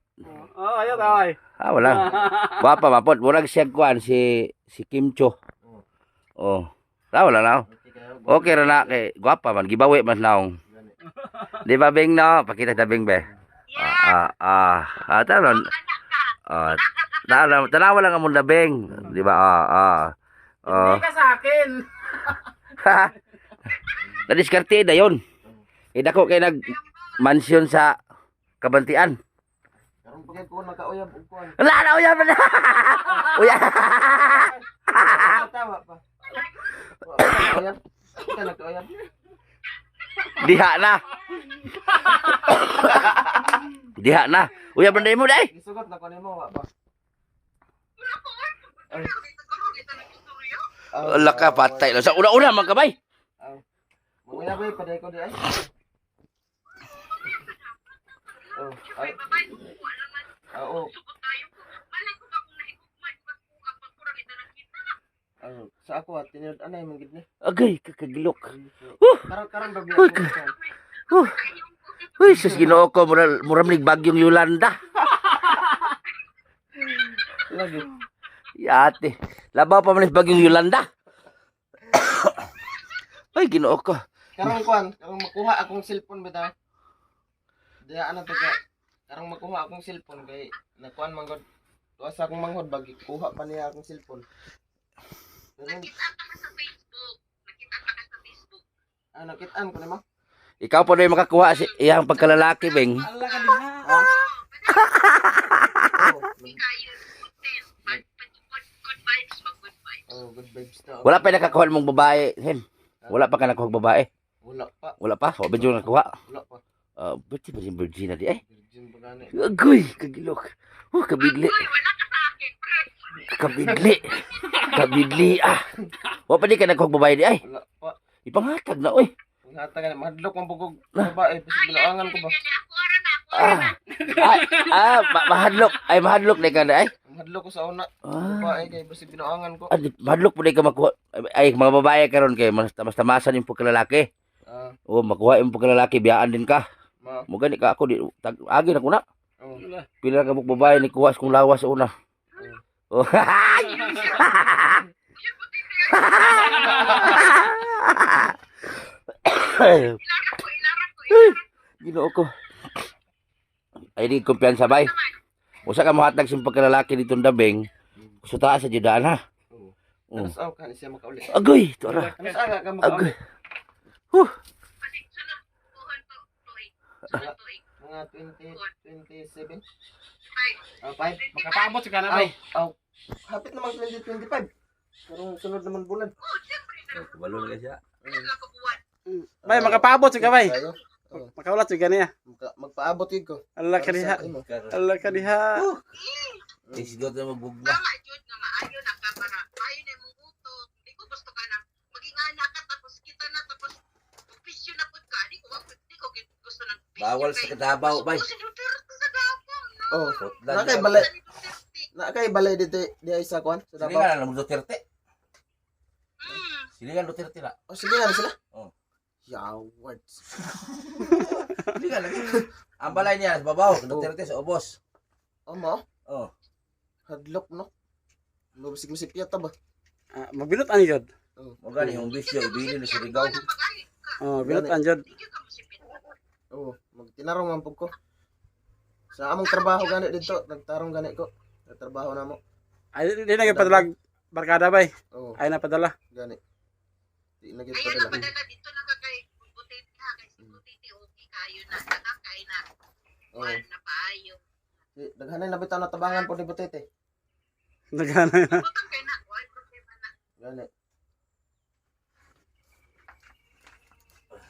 Oh, ayo tay. Ah, wala. Gwapa man pod. Murag siya kuan si Kim Cho. Oh. Wala na. Okay ra na kay gwapa man gibawi man naong. Di ba Bing no? Pakita ta Bing be. Tanon. Tanawa lang ang munda Bing. Di ba? Hindi ka sa akin. Nadiskarte na yun. Dako kay nag mansion sa Kabantian. Ang pagay ko nakauyab ug kuan. Wala na, uya pa na. Uya. Tawa pa. Uyab. Ka nakauyab. Diha na. Diha na. Uya ba na mo day? Gisugot na ko nimo wa pa. Wala ka patay lang. Sa una-una man ka bay. Mga bay paday ko di ay. Oh, ay. Oo. Sa ako at tinod anay man gid ni. Agay kakagilok. Karon babi Uy, ako. Uy, sus Ginoo ko muram nig bagyong Yolanda. Lagi. Yate. Labaw pa man is bagyong Yolanda. Ay Ginoo ko. Karong kuan, karong makuha akong cellphone bitaw. Diya ana taga. Karong makuha akong cellphone kay nakuan man gud. Tuwa sa akong manghod bagi kuha pa niya akong cellphone. Pero Nakita ka sa Facebook. Nakita ka sa Facebook. nakitaan ko nimo. Ikaw pa rin makakuha si iyang pagkalalaki, Beng. Allah ka diha. Hindi kayo. Good vibes. Good vibes. Oh, good vibes na. Wala pa nakakuha mong babae, Hen. Wala pa ka nakuha babae. Wala pa. Wala pa. O, medyo nakuha. Wala pa. Ba't ba yung virgin na di ay? Virgin pa gani. Agoy, kagilok. Kabidli. Uy, wala ka sa akin, pre. Kabidli. Kabidli, ah. Wala pa di ka nakuha babae di ay. Wala pa. Ipanghatag na, oy. Ngatagan mahadlok man pugog babae bisig bilaangan ko ba. Dili ako ara na. Mahadlok. Ay, mahadlok na ka na ay. Mahadlok ko sa una. Ah. Babae kay bisig bilaangan ko. Mahadlok po di ka makuha. Ay, mga babae karon kay mas tamasan yung pagkalalaki. Ah, O, makuha yung pagkalalaki, biyaan din ka. ma. Mo gani ka ako di agi na kuna. Oh. Pila ka mong babae ni kuwas kung lawas sa una. Oh. Ilara ko. Ginoo ko. Ay di kumpiyansa bay. Usa ka mohatag sa pagkalalaki dito Dabeng. Sa taas sa judaan ha. Oh. Oh. Tapos ako kan siya makauli. Agoy, to ra. Tapos aga ka makauli. Agoy. Huh. Kasi sunod buhan to. Sunod to. Mga 27. Ay, 5. Makapaabot si kana bay. Hapit naman 2025. Karong sunod naman bulan. oh, siyempre na. Kabalo na siya. Wala ko buwan. Bay makapaabot si ka bay. Tayo. Oh. Makaulat si kaniya. Magpaabot gid ko. Allah ka diha. Allah ka diha. Isigot na magbugma. Tama, Jud, nga maayo na ka para. Maayo na mong utok. Hindi ko gusto ka na. Maging anak ka tapos kita na tapos pisyo na pud ka. Di ko gusto ng pisyo. Bawal sa kadabaw bay. Gusto ni Duterte sa Davao. Oh. Putlan. Nakay balay. Nakay balay dito di ay sa kwan sa Sili Davao. nga lang Duterte. Hmm. Sili nga Duterte na. Oh, sige nga sila. Oh. Yawards. Sili nga lang. Ang balay niya sa babaw, Duterte sa ubos. Mo, Oh. hadlok no. Mabisig mo si Piata ba? Mabinot an jud. Mo gani yung bisyo ibili ni Surigao. Oh, binot an jud. Oo, magtinarong man pug ko. Sa among trabaho gani dito, nagtarong gani ko. Nagtrabaho na mo. Ay di na gipadalag barkada bay. Oo, Ay na padala. gani. Di na gid Ayan padala. na padala dito na ka kay Butiti ha. Kay si Butiti okay kayo na. Nakakay na. Oo. Wal na paayo. Daghanay na bitaw na tabangan po ni Butete. Nagana. Butang kay na. Wal problema na. Gani.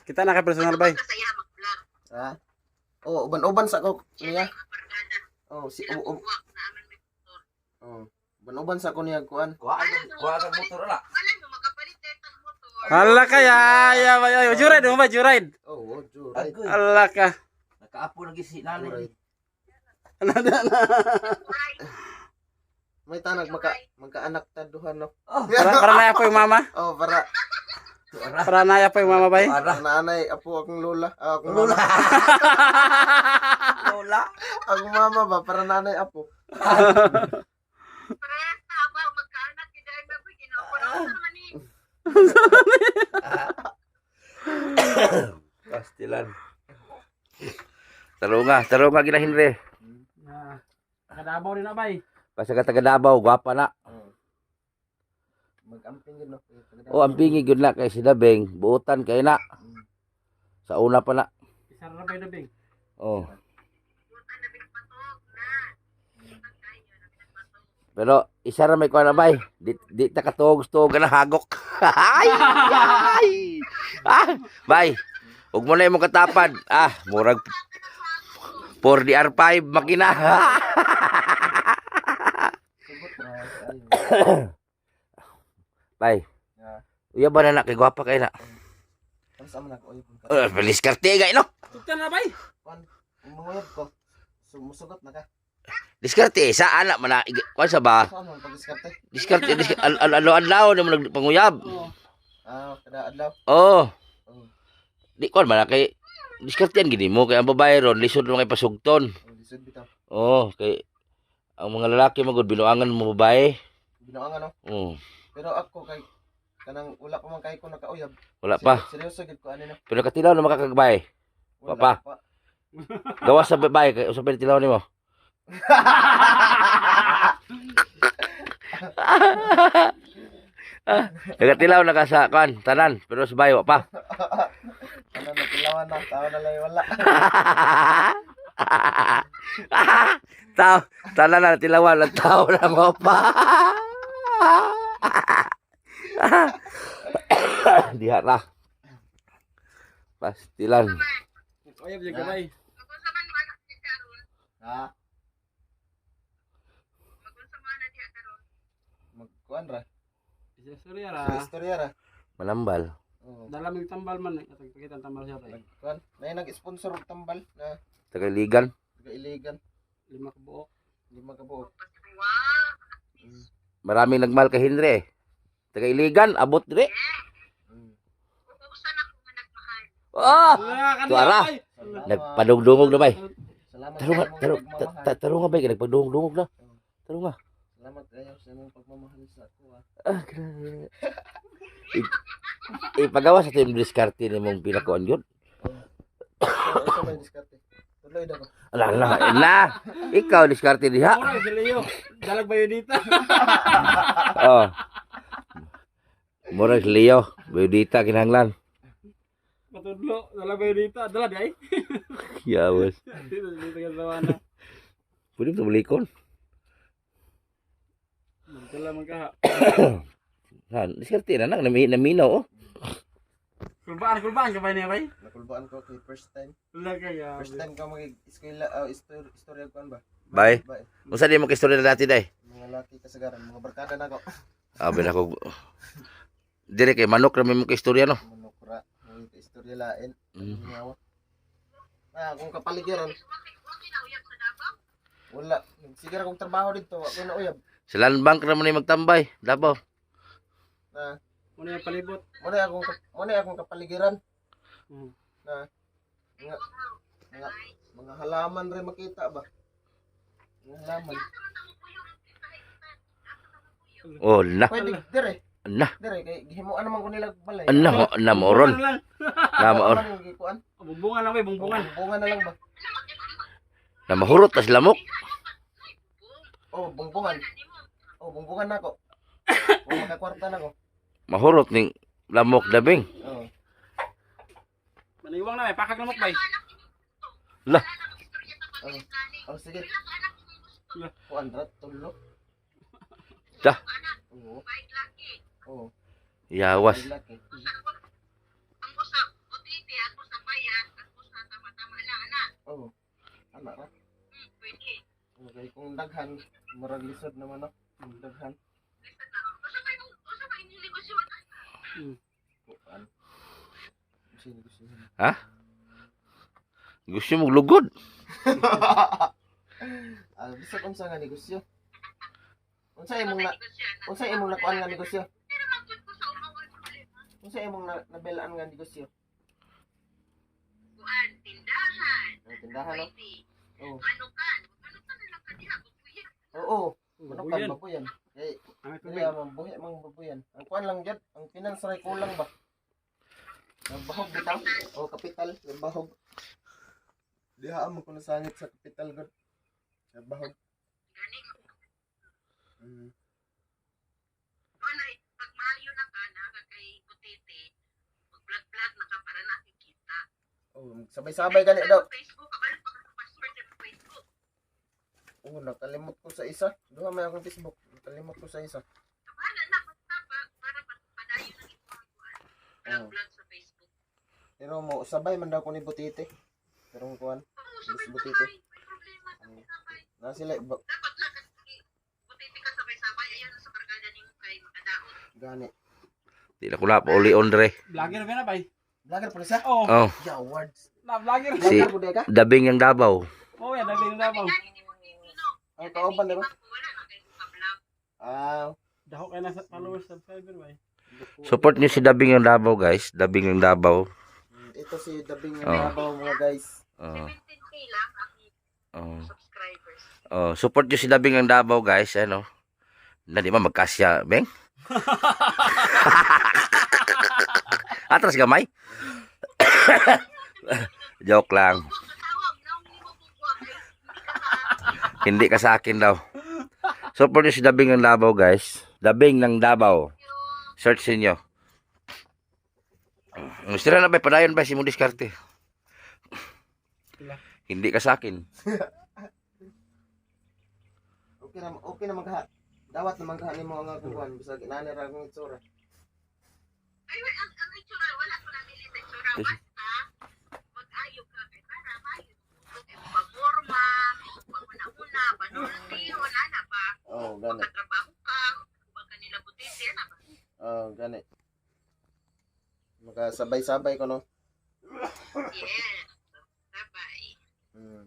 Kita na kay personal bay. Kasaya mag-vlog. Ha? Oh, uban-uban sa ko niya. Siya na barkada. Oh, si Ilang uwak na amin may motor. oh. Uban-uban sa ko niya kuan. Kuha ka motor na. Alam mo, magapalit tayo ng motor. Allah ka ya bay. Juride mo ba juride? Oh, juray. Agoy. Allah ka. Nakaapo na gisi nani. Juray. Right. May tanag magkaanak ta duha no. Para naya po yung mama. Oh, para Para naya po yung mama bay. Para. nanay apo akong lola. Akong Lola. mama. Lola. Akong mama ba para nanay apo. Pre, tabaw, magkaanak. Hindi ay ba ginawa ko naman ni. Pastilan. Tarunga gina Henry. Kadabaw din na bay. Basta ka taga Davao, gwapa na. Mag-amping gid no. O ang pingi gud na kay si Dabeng, buutan kay na. Sa una pa na. Isara na bay dabing. Oh. Buta na binapatok na. Pero isa ra may kuan na bay. Di ta katugos-tugos na hagok. Ay! Ay! Ah, bay. Ug mo na imong katapad. Murag 4DR5 makina. Sugot na ayo. Bay. Ya. Uya ba na kay gwapa kay na? Tapos amo na ko oy. Bilis karte gay no. Tukta na bay. Kuan, umuyab ko. Musugot na ka. Diskarte sa anak man na kuan sa ba? Saan mo pag-diskarte? Diskarte adlaw ni mo nagpanguyab. Oo. Kada adlaw. Oh. Oh, Di kuan man na kay diskartean gini mo kay ang babae ron lisod mo kay pasugton. lisod bitaw. Oh, kay ang mga lalaki magud binuangan mo babae. Binoangan no. Oh, Pero ako kay kanang wala pa man kay ko nakauyab. wala pa. Seryoso gid ko ani no. Pero katilaw na makakagbae. Wala Pa. Gawas sa babae kay usapin tilaw nimo. Nagatilaw na ka sa kuan tanan pero sa bayo pa. Ano na tilawan na tao na lang wala. Tanan na tilawan ng tao na mo pa. Diha ra. Pastilan. Oyab jud ka bay. Magunsa man mo anak ni karon. Ha? Magunsa mo anak niya karon. Magkuan ra. Isa storya Sa ra. istorya ra. Malambal. Oo. Dala mig tambal man atong pakita ang tambal siya bay. Kuan, may nag-sponsor og tambal na Tagaligan. taga-iligan, 5 ka buok. 5 ka buok. Wow. Maraming nagmal kay Henry. Tagailigan abot dire. Uusan ako nga nagmahal. Ah! Wala Tuara. bay. Nagpadungdungog na bay. Salamat Tarong nga, sa imong tarong, pagmamahal. tarong nga bay, nagpadungdungog na. Tarong nga. Salamat kayo sa imong pagmamahal sa ako. Grabe. Ipagawa sa team diskarte ni mong pinakuan yun. Ito may diskarte. Tuloy daw ko. Ala, ikaw diskarte diha. Ora si Leo. Dalag bayo dito. Oh. Murag Leo, Budita kinahanglan. Patudlo, dalag bayo dito. Dala di ay. Yawas. Dito ka sa wana. Pwede mo tumalikon. Dala man ka. Diskarte na nang naminaw oh. Kulbaan ka bay niya bay. Nakulbaan ko kay first time. Wala kaya. First time ka mag-eskwela, istorya kuan ba? Bye. Bye. Unsa di mo kistorya na dati day? Mga laki kasagaran, mga barkada na ko. Abi na ko. Dire kay manok ra mo kistorya no. Manokra, mga istorya lain. Mm. Ngawa. Kung kapaligiran, Waki na uyab sa Davao. wala. Sige ra kong trabaho dito, ako na uyab. Sa land bank ra mo ni magtambay, Davao. Na, Muna yung palibot. muna akong kapaligiran. Hmm. Na, mga halaman rin makita ba? Mga halaman. Oh, na. Pwede, dire. Na. Dire, kay gihimuan naman ko nila balay. Na mo ron. Bungan lang. Na mo or. Ano yung gikuan? Bumbungan lang bay, bumbungan. Bunga na lang ba? Na mahurot tas lamok. Oh, bungbungan. Oh, bungbungan na ako. Oh, makakwarta na ako. Mahurot ning lamok dabing. Oh. Maniwang na bay, pakag lamok bay. La. Oh, sige. Kuan rat tulo. Da. Oo. Oh, Yawas. laki. Ang usap, utiti, ako sa bayan, ako sa tama-tama lang, anak. Oh. Anak ra. Pwede. Okay, kung daghan, murag lisod naman no. Daghan. Listen na. Usa ba inili ko siya? Kuan. Sino gusto niya? Ha? Gusto mo lugod. Bisag unsa nga negosyo? Unsa imong nakuan nga negosyo? Pero magkot ko sa umawan problema. Unsa imong nabelaan nga negosyo? Kuan, tindahan. Tindahan no? Pwede. Oo. Manukan. Manukan na lang kaniya. Kuya. Oo. Ano ka Buyan. babuyan? Kay Ang dili mabuhi mang babuyan. Ang kuan lang jud, ang finance ray kulang ba? Nabahog bitaw. O kapital, nabahog. Diha mo ko nasangit sa kapital gud. Nabahog. Gani. Mm. Wala, pag maayo na ka, naka kay Putete, mag-vlog-vlog na ka para nakikita. Oh, sabay-sabay gani daw. Facebook, kabalo pa ka password sa Facebook. Oh, nakalimot ko sa isa. Duha may akong Facebook. Kalimot ko sa isa. Bahala na, basta para padayon ng ibang vlog sa Facebook. Pero mo, sabay man daw ko ni Butite. Pero kuan, Oo, Miss sabay-sabay. Butite. May problema, sabay-sabay. Na sila, Dapat lang kasi butiti ka sabay-sabay. Ayun, sa barkada ni mo kay makadaot. gani. Di na ko na pauli Andre. Vlogger ba na bay? Vlogger pala siya? Oh, Oh, Yeah, awards. na vlogger. Si- Vlogger po ka? dabing ng Davao. Oh, yan dabi na daw. Kaya hindi mo no. Ang kauban, di ba? Wala na kayo sa vlog. Ah, Dako kay na sa followers subscriber bay. Support niyo si dabing ng Davao, guys. Dabing ng Davao. ito si Dabing ng Oh. Davao mga guys. 17K lang ang Oh. subscribers. Oh, support niyo si dabing ng Davao, guys. Ano? Na di ba magkasya, beng? Atras gamay. Joke lang. Huwag matawag na, hindi mo bubuwag. Hindi ka sa akin daw. Support niyo si dabing ng Davao, guys. Dabing ng Davao. Search niyo. Mustira na ba padayon ba si mo diskarte? Hindi ka sa akin. Okay na magha. Dawat na magha nimo ang akong kuan bisag inani ra akong itsura. Ay, wait, ang itsura, wala ko namili sa itsura. Basta, mag-ayo ka kay para mayo. Kay pamorma, pamuna-una, panulti, wala na ba? Oh, gani. Magkatrabaho ka, huwag ka nila butiti, na ba? Oh, gani. Magkasabay-sabay ko no. Yes. Sabay. Hmm.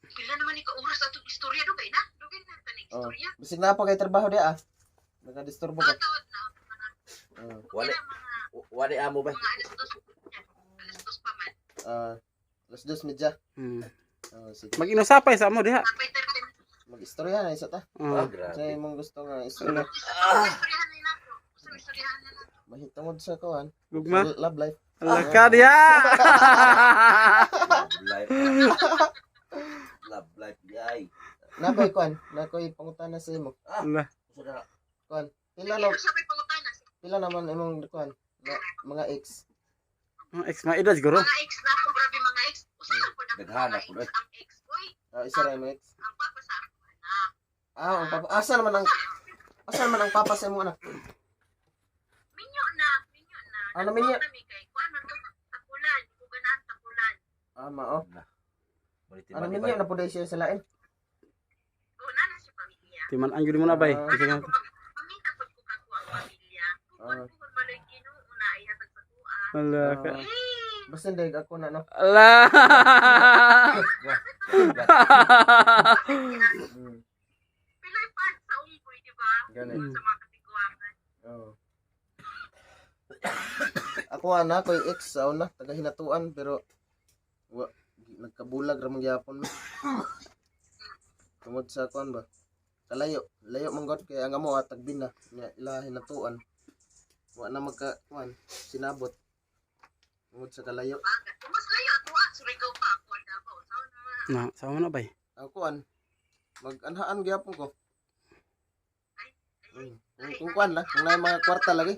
Pila naman ikaw oras atong istorya dugay na? Dugay na tanig Oh. istorya. Bisig na pa kay trabaho di ah. Naka-disturbo ko. Tawad na. Oh. Wali. Mga Wali amo ba? alas dos. Alas dos pa man. Alas 2:30. Hmm. Oh, sige. Mag-inusapay sa mo diha. Napay 30. Mag-istorya na isa ta. Oh. grabe. Sa imong gusto nga istorya. Istoryahan na nato. Usang istoryahan na nato. Mahitungod sa kuan. Gugma. Love life. Allah ka diha. Love life. Love life, yay. Nakoy kuan, nakoy pangutana sa imo. Allah. Kuan. Pila Sige, na sa may pangutanas. pila naman imong kuan. Mga ex. Ang ex ma edad siguro. Mga ex na ako, grabe mga ex. Usa lang po na Naghanap mga po, ex. Ang ex ko Isa ra imong ex. ang papa sa ako na. Ang papa. Asa naman ang papa sa imong anak? Minyo na. Ano, minyo? Nagbuwag kami kay kuan man to takulan, buganan takulan. Mao. Ano minyo na puday siya sa lain? O na na siya pamilya. Timan ang gyud mo na bay. Ah. Kasi nga Mamita po ko kako ang pamilya. Ah. Kung maloy Ginoo na ay hatag sa tuwa. Allah ka. Basta dahil ako na no. Allah. Mm. Pilay pa sa unggoy, di ba? Gani. Mm. Sa mga katiguangan. Oo. Ako ana koy ex sa una taga hinatuan pero nagkabulag ra mong gyapon mo. Tungod sa kuan ba? Layo mong god kay ang amo atag bina nya ila hinatuan. Wa na magka kuan sinabot. Tungod sa kalayo. Bakit? Kung mas layo, tuwa. Surigaw pa ako. Ano ba? Saan naman? Na, sa mo na bay. Ang kuan mag-anhaan gyapon ko. Kung kuan na, kung na mga kwarta lagi.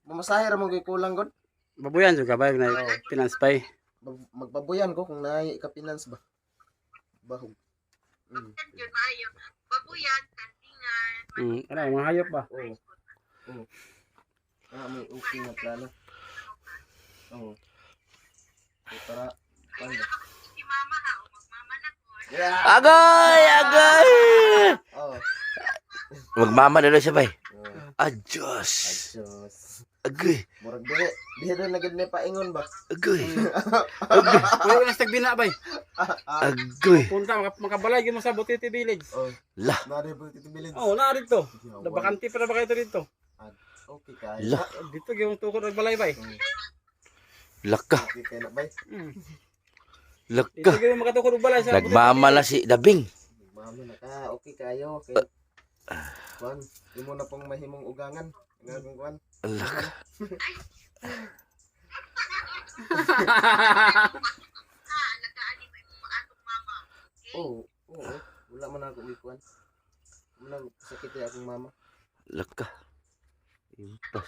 Mamasahe ra mong gyud kulang god. Babuyan jud ka bay na finance pay. Magbabuyan ko kung naay ka-finance ba. Bahog. Mm. Yan yun, maayo. Babuyan, kantingan. Ano mga hayop ba? Oo. Oo. May okay na plano. Oo. Para Ay, wala ka si mama ha. O magmama na ko. Agay! Agay! Oo. Magmama na siya, bay. Oo. Adjos. Adjos. Agay. Murag dihe rin na gid may paingon ba. Agay. Wala na tagbina bay. Agay. Punta makabalay gyud mo sa Butiti Village. Oh. La. Na di ba titibilid. Oh, na dito. Bakante pa na ba kayo dito? Okay kay. La. Dito gyud tukod og balay bay. Laka. Okay kay na bay. Dito Laka. gyud makatukod og balay sa Nagmama na si Dabing. Mama na ka. Okay kayo. Okay. Kuan, imo na pong mahimong ugangan. Nga kuan. Laka. Alagaan ni mo atong mama. Oo. Oo. Wala man ako ikuan. Wala sakit ya akong mama. Laka. Impas.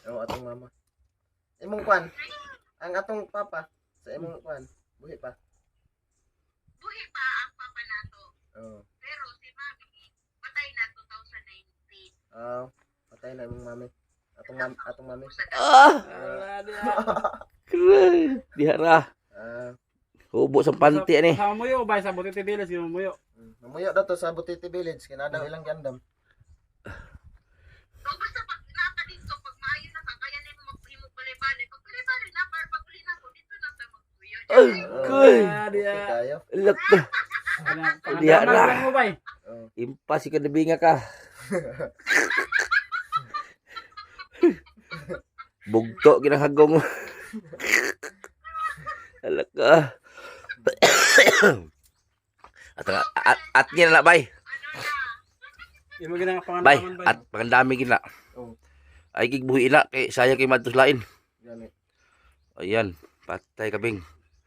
Oo, atong mama. Imong kuan. Ang atong papa sa imong kuan. Buhi pa. Buhi pa ang papa nato. Oo. Pero si Mami, patay na 2019. Patay na yung mami. Atong mami. Ah! Wala niya. Kray! Dihara. Hubo sa panty ani. Sa muyo ba sa Butiti Village yung muyo. Mamuyo daw to sa Butiti Village. Kinadaw ilang gandam. So, basta pag naka dito, pag maayo na ka, kaya na mo mag-imog bali-bali. Pag bali-bali na, para pag uli na ko, dito na sa magpuyo. Ay, kay. Wala niya. Okay kayo. Laka. Diya Diya ra. mo ba? Impas si kadabinga ka. Bugto ginahagong. Alaka. At niya na bay. Imo gina Bay, panganaman ba? at pangandami gina. Oh. Ay gigbuhi na kay saya kay madtos lain. Gani. Ayan, patay kabing.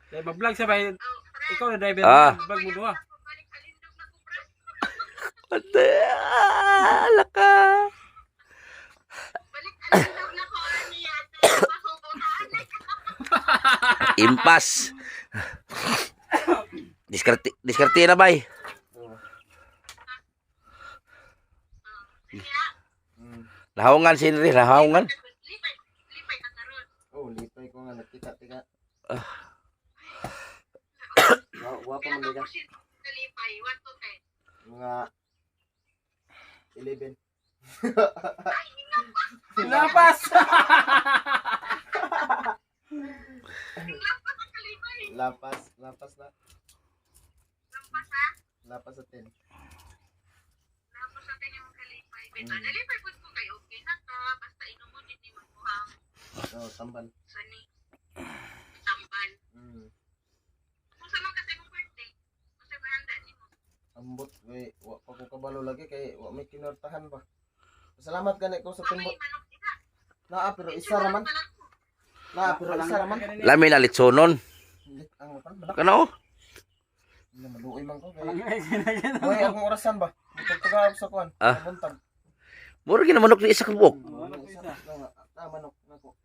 Dai mag-vlog sa bay. Ikaw na driver Ah. vlog mo duha. Patay. Alaka. Balik-alindog na ko, niya. Masubukan. Impas. Diskarte na bay. Nahawngan sinri, nahawngan. Lipay ka na ron. Lipay ko nga nagtika-tika. Wapa man Kailan liga. mo siya kalipay? 1 to 10. Mga 11. Lapas. Lampas ang kalipay. Lapas na. Lampas ha? Lapas sa 10. Lampas sa 10 yung kalipay. Beta, nalipay po ko kayo. Okay na ka. Basta inom mo din yung magbuhang Tambal. sani. Tamban. Kung saan man kasi mong birthday, kasi may handa ni mo. Ambot kay wa pa ko kabalo lagi kay wa may kinortahan ba. Salamat gani ko sa Mamay, timbot. manok isa. Pero isa raman. Pero isa raman. Lami na litsonon. Ang pan balak. Kana oh. Maluoy man ko kay. Gina. Hoy akong orasan ba. Tugtugab sa kuan. Ah. Buntag. Mura ginamanok ni isa ka buok. Manok nako.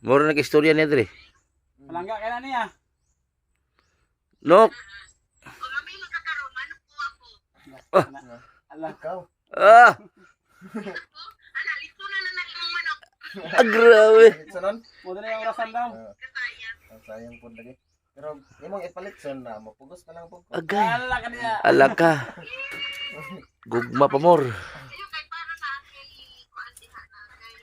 Mura nag-istorya niya diri. Palangga kay na niya. Nok. O mamili ka karon, manok po ako. Ala. Ikaw. Ah, Ana, lito na lang ang manok. grabe. Sanon? Mo na yung orasan daw. Kasayang. Sayang po lagi. Pero imong ipalit son na mapugos ka lang po. Agay. Ala ka niya. Alaka. Gugma pa mor. Ayun, kay para sa akin, kuan diha na. Kay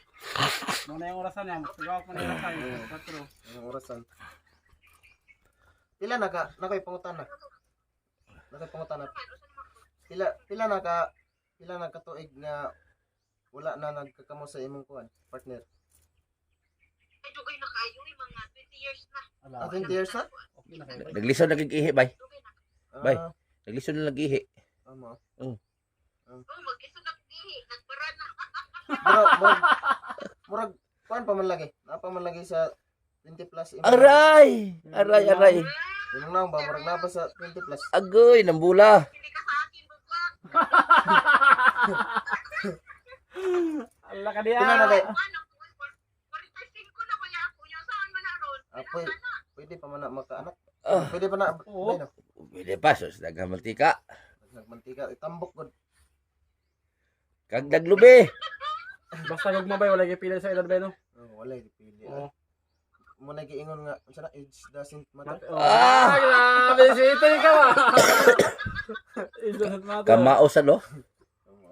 Mo na yung orasan niya. Sigaw ko na yung orasan. Patro. Ang orasan. Pila na koy pangutana. Nakoy pangutana. Pila na ka tuig nga wala na nagkakamo sa imong kuan partner. ay dugay na kayo, mga 20 years na. Ala. 20 years na? Okay na kayo. Naglison nagigihi bay. Dugay na. Bay. Naglison na nagihi. Amo. Oh, mag-iso na pihi, nagbara na. Murag kuan pa man lagi. Napa man lagi sa 20 plus imong. Aray. Aray. Imong naong ba murag na ba sa 20 plus. Agoy, nambula. Hindi ka sa akin, bugwag. Ala ka niya. Pila na kay? Ano, 45 na kaya ako. Yung saan man na ron? Pwede pa man na makaanak. Ah. Pwede pa na. Oo. Bay, no? Pwede pa, sus, dagang mantika. Nagmantika itambok gud. Kag daglubi. Basta gugmabay wala gyud pila sa edad ba no? Wala dipili. Oo. Mo na giingon nga unsa na age doesn't matter. Ah! Grabe si Ito ka ba? It doesn't matter. Kamao sa lo.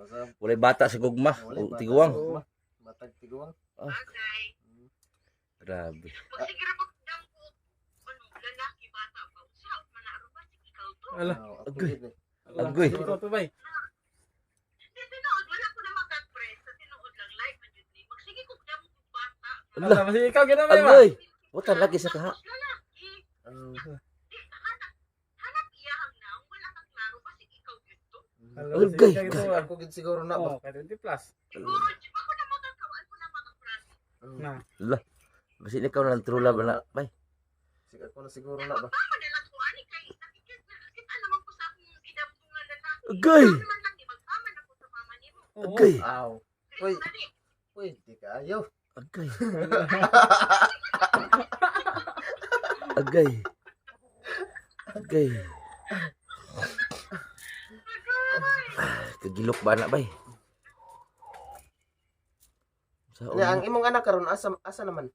Sa Walay bata sa gugma. walay O bata tiguang. sa gugma. Matag tiguang. Bagay. Grabe. Magsigira pag dam ko, ano, lalaki, bata pa. Saan man na ron ba? Sige, ikaw to. Ala. Agoy. Agoy. Ikaw to bay. Sa tinuod, wala ko na mag-press. Sa tinuod lang, live man yun. Magsige ko dam ko bata. Ala. Ala kasi ikaw gina ba? Agoy. Wata lagi sa kaha. Tapos lalaki. Di, hanap iyahang na. Wala kang klaro ba? Sige, ikaw dito. Agay. Ako gid siguro na ba. Oh, kay 20 plus. Siguro, di ba ko na magkakawal ko na mag-press? Na. Basi ikaw na lang true love na. Bay. Sige ako na siguro na ba. Tama na lang ko, ani, kay nakikita naman ko sa akong idambong na lalaki. Agay. Ano naman lang, di magpaman ako sa mama ni mo. Agay. Aw. Uy. Dali. Pwede kayo. Agay. Agay. Agay. Gilok ba na bay? Sa Ano, ang imong anak karon asa naman?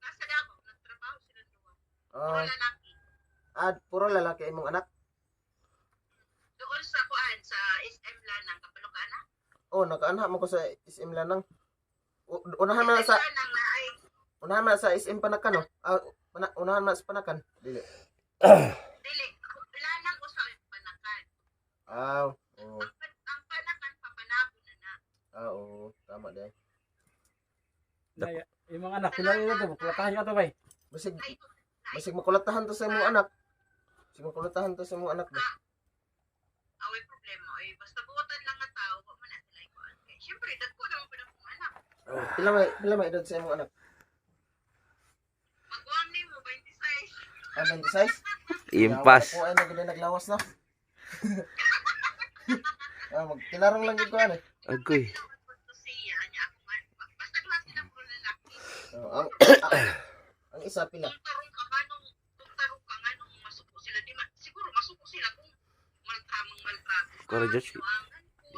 Nasa dako, nagtrabaho sila duwa. Ah, Lalaki. puro lalaki imong anak. Doon sa kuan sa SM Lanang Kapalokana. Oh, nakaanha mo ko sa SM Lanang. Unahan man sa Lanang na ay unahan man sa SM Panakan no. Unahan man sa Panakan. Dili. dili Lanang usa ay Panakan. Oh. Ang Panakan papanabo na. Oo, tama din. Ay, yung mga anak, pinari na to, kulatahan ka to, bay. Basig Ay basig makulatahan to sa imong anak. Basig makulatahan to sa imong anak ba. away problema ay basta buotan lang nga tao wa man na sila kuan. Kay syempre dagko naman pud akong anak. Oh, pila may edad sa imong anak? Magwang nimo 26. Ah, 26? Impas. Ako ay naglawas na. Magtinarong lang gid ko ani. Agoy. To siya nya ako man. Basta duha sila puro lalaki. Ang ang isa pila. Tarong ka nganong masuko sila di man siguro masuko sila kung maltramang maltrato. Kore Josh.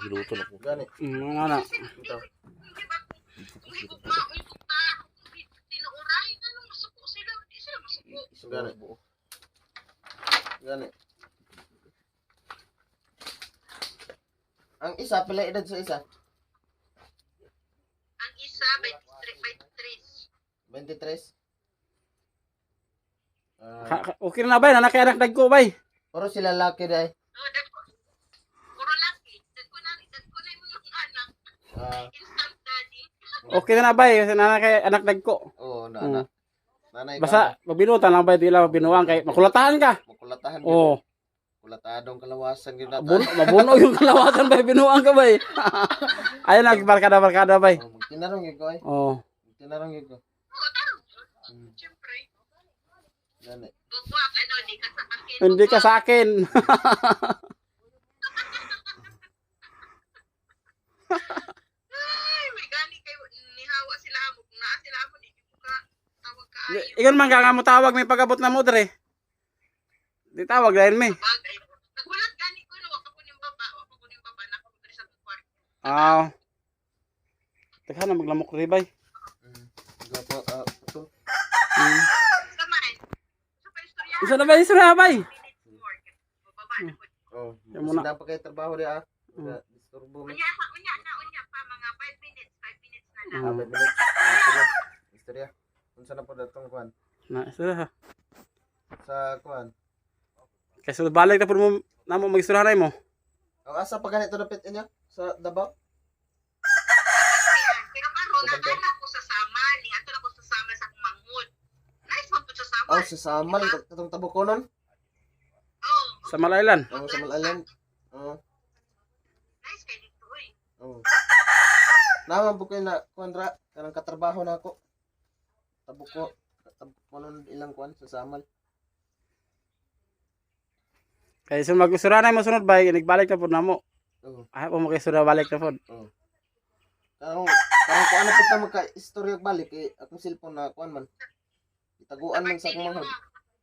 Hiluto na ko. Gani. Mga anak. Ito. Di ba kung higugmaon kung tao kung tinuuray nganong masuko sila di sila masuko. Gani. Gani. Ang isa pila edad sa isa? Ang isa 23. 23. Okay na, bay. Nanak anak dagko, bay. Puro sila laki dai. Oh, dagko. Puro laki. Dagko na yung mga anak. Ah, Instant daddy. Okay na, bay. Kasi nanak anak dagko. oo, Mm. Nanay ka. Basta, mabinutan lang, bay. Di lang mabinuang. Kay makulatahan ka. Makulatahan gyud. Oo. Kulatadong kalawasan gyud nata. Mabuno yung kalawasan, bay. Binuang ka, bay. Ayun, barkada, bay. Magtinarong gyud ko ay. Oo. Magtinarong gyud ko. Oo, tarong yun. Siyempre. Gani. Bugwak, di ka sa akin. Hindi ka sa akin. Ay, may gani kayo. Nihawa sila mo. Kung naa sila mo, di ko ka tawag ka ayo. Iyon man ka mo tawag, may pagabot na mo, dre. Di tawag dahil may. Bagay. Nagulat gani ko, no? Wag ako yung baba. Nakapagdari sa bukwar. Ah. Teka na, maglamok rin, bay. Gapo ito. Kamay. Sa pa istorya. Isa na, bay. Isa na, bay. Minutes more. Bababa na po. Oh, Yan muna. sila pa kay trabaho di disturbo mo. Unya pa. Mga 5 minutes. 5 minutes na lang. Mm. 5 minutes. Istorya. Unsa na po datong kuan? Na, isa na. Sa kuan. Kasi balik na po mo, na mo mag-isturahan mo. Ang asa pa ganito dapit inyo sa Davao? Pero karon anak ko sa sama. Ato na ko sa sama sa kumanghod. Nice man po sa sama. Oh, sa Samal katong Tabukonon. Oh, Sa Malaylan. Oh, sa Malayan. Oh, nice kay dito eh. oh. Naman po kayo na kuandra kanang katrabaho na ako. Tabukonon ilang kuan sa Samal. Kaya so mag-isturahan mo sunod, bay. Nagbalik na po na mo. Oh. Ayaw po mag-istura, balik na po. Karong ko ano pud ta magka-istorya balik akong cellphone na kuan man. Itaguan man sa akong manghod.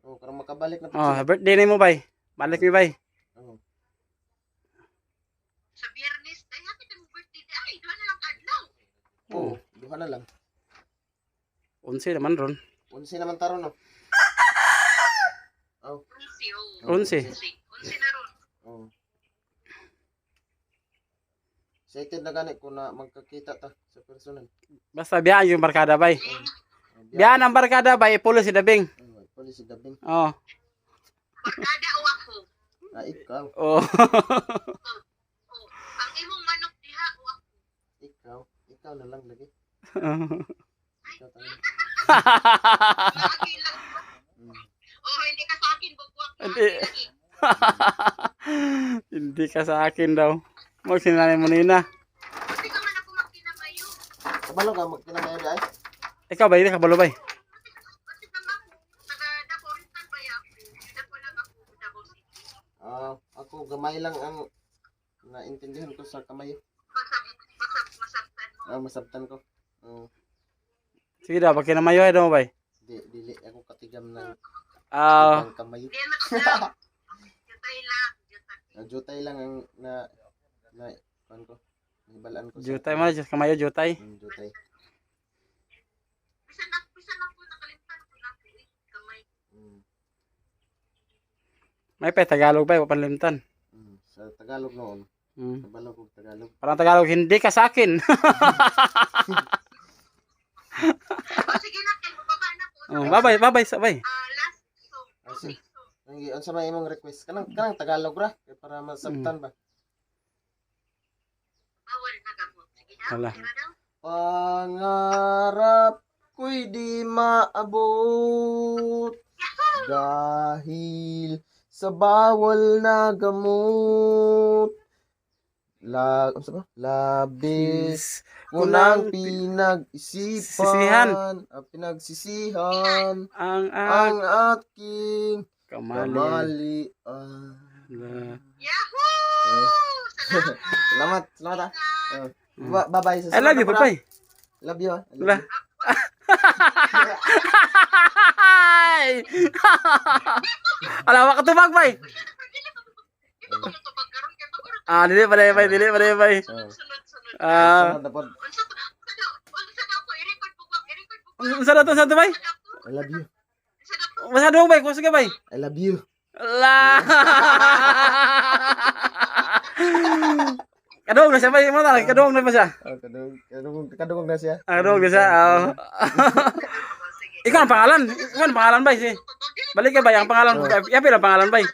Oh, karong makabalik na pud. Oh, birthday na mo, bay. Balik mi, bay. Oh. Sa Biyernes, ay happy na mo birthday day. Ay, doon na lang adlaw. Oh, duha na lang. 11 naman ron. 11 naman taron no. Oh. 11. 11 na ron. Oh. Excited na gani ko na magkakita ta sa personal. Basta biyaan yung barkada, bay. Oh, Biyaan ang barkada, bay. Pulo si Dabing. Oh, police dabing. Oh. Barkada o ako. Ikaw. Oh. Oh, ang imong manok diha o ako. Ikaw na lang lagi. Ikaw tayo. Lagi lang. Oh, hindi ka sa akin bugwak. Hindi. Hindi ka sa akin daw. Magsinanay mo nina. Hindi ka man ako magkinamayo. Kabalo ka magkinamay di ay. Ikaw, bay. Hindi ka balo, bay. Kasi naman taga Davao rin ba ako? Dako lang ako Davao City. Ako gamay lang ang naintindihan ko sa kamay. Masabtan mo. Masabtan ko. Sige daw, pag kinamayo ay daw, bay. Dili ako katigam ng Ah. kamay. Hindi na ko. Jutay lang. Jutay lang ang na na kuan ko. Nibalaan ko Jutay mo, kamayo jutay. jutay. Bisa na po nakalimutan ko na po kamay. May pa Tagalog ba papanlimtan. Sa Tagalog noon, Mm. nabalo ko Tagalog. Parang Tagalog hindi ka sa akin. Sige na kay baba na po. Oh, babay, sabay. Last song. Sige. Ang sa may imong request kanang Tagalog ra kay para masabtan ba. Bawal na gamot. Sige na. Wala. Tira daw. Pangarap ko'y di maabot dahil sa bawal na gamot. Ano sa ba? Labis ko nang Sisihan. pinagsisihan Ang ang aking kamali. kamalian. Yahoo! Salamat. Salamat ah. Bye-bye. I love you, bye. Love you. I love Diba? you. Alam mo katubag, bay. Dili pa, bay. Sunod. Sunod na po. Unsa daw ko i-record po. Unsa na to, bay? I love you. Masyado, bay. Kusa ka, bay. I love you. La. Kadung na siya, bay. Kadung na pa siya. Kadugong na siya. Kadung na siya. Ikaw ang pangalan. Bay. Balik ka, bay. Ang pangalan. Yapi ang pangalan, bay.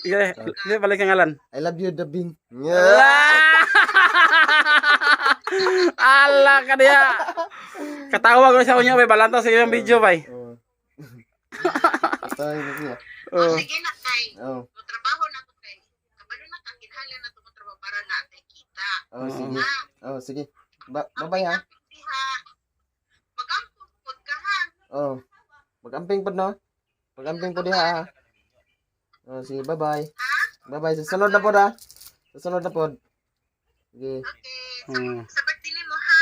Sige, balik ang ngalan. I love you, Dabing. Ala ka dia. Katawa ko sa kanya, bay. Balanta sa iyong video, bay. Sige na kay. Oh. Trabaho na to kay. Kabalo na kang kinahanglan na to trabaho para natin kita. Sige. Sige. Bye-bye ha. Mag-ampun ka ha. Mag-amping pod no. Mag-amping pod diha ha. Sige, bye-bye. Bye-bye. Sa sunod na pod ha. Sa sunod na pod. Sige. Okay. Sa birthday mo ha.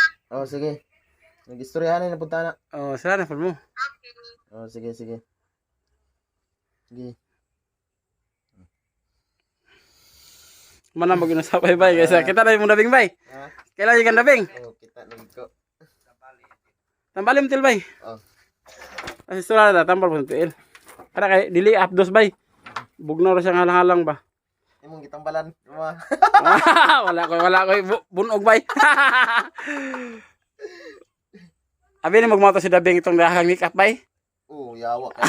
Sige. Nag-istoryahan na punta na. Sila na mo. Okay. Sige. Mana mag-inusapay, bay. Kasi kita na yung dabing, bay. Kailan yung dabing? Kita na ko. Tambalim til, bay. Kasi sila na tambal po til. Para kay dili apdos, bay. Bugnaw ra siyang halang-halang ba. Imong gitambalan. Wala ko bunog, bay. Abi ni magmoto si dabing itong dahang nikap, bay. Yawa ka.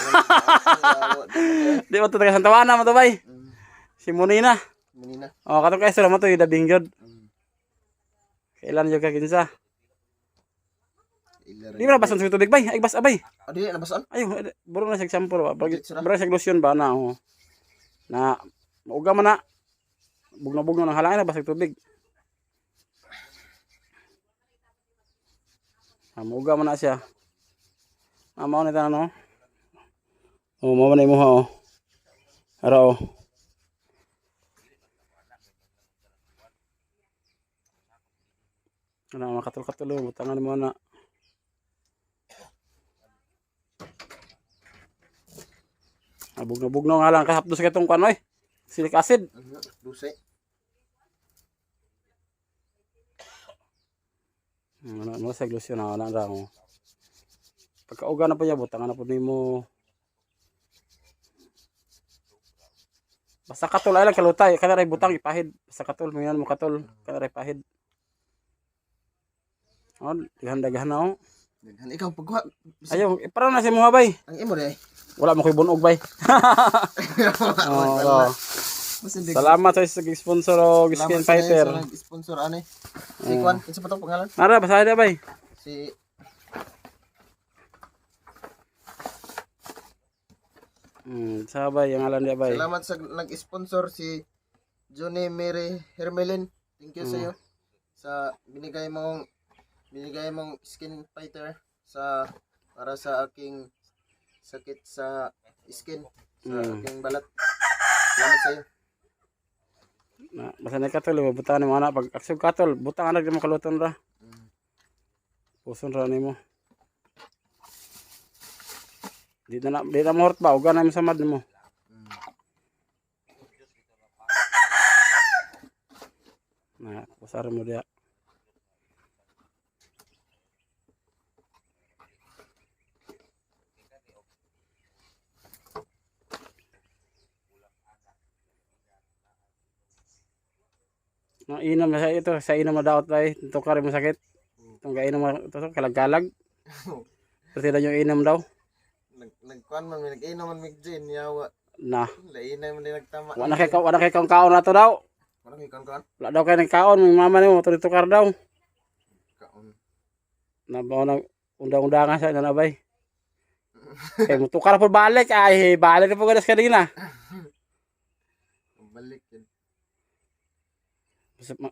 Di mo to taga Santawana mo to, bay. Si Munina. Munina. Katong kay sila mo to yung dabing jud. Kailan yung kakinsa? Di mo na basan sa tubig, bay. Ay, bas, abay. Di na basan? Ayun, burong na siya shampoo ba? Burong siya lotion ba na, na, mauga man na. Bugno ng halangin na basag tubig. Mauga man na siya. Mao na tanan, no? Mao na imuha, Ara, Ano, makatul-katul, butangan mo na. Bugno nga lang kahapdos ka itong kanoy. Silic acid. Dusay. Ano sa glusyon na wala ra mo. Pagkauga na po niya, butangan na po nimo. Basta katul ay lang kalutay, kada ray butang ipahid. Basta katul mo yan mo katul, kada ray pahid. Daghan na Daghan ikaw pagkuha. Ayaw, para na si mga bay. Ang imo day. Wala mo koy bunog bay. Salamat sa sponsor og Skin Fighter. Sponsor ani. Si Kwan, kinsa pa to pangalan? Nara basa da bay. Si sabay ang alan dia bay. Salamat sa nag-sponsor si Johnny Mary Hermelin. Thank you sa iyo sa binigay mong Skin Fighter para sa aking sakit sa skin, sa aking balat. Salamat sa iyo. Basta na katol, butangan mo anak pag aksog katol, butang anak di mo kaluton ra. Puson ra nimo. Di na mo hurt ba, uga na mo samad mo. Nah, pasar mo dia. No, inom na sa ito, sa inom na daot ba tukar mo sakit. Itong kainom mo, ito kalag-kalag. Pati na yung inom daw. Nagkuan man, nag-inom man mig gin, yawa. Na, Lainay man din nagtama. wala kay kaon na to daw. Ano kay kan? Wala daw kay nagkaon, may mama nimo to tukar daw. Kaon. Na ba na undang-undangan sa nanabay. Kay mo tukar po balik ay balik na po gadas kanina. Balik yan.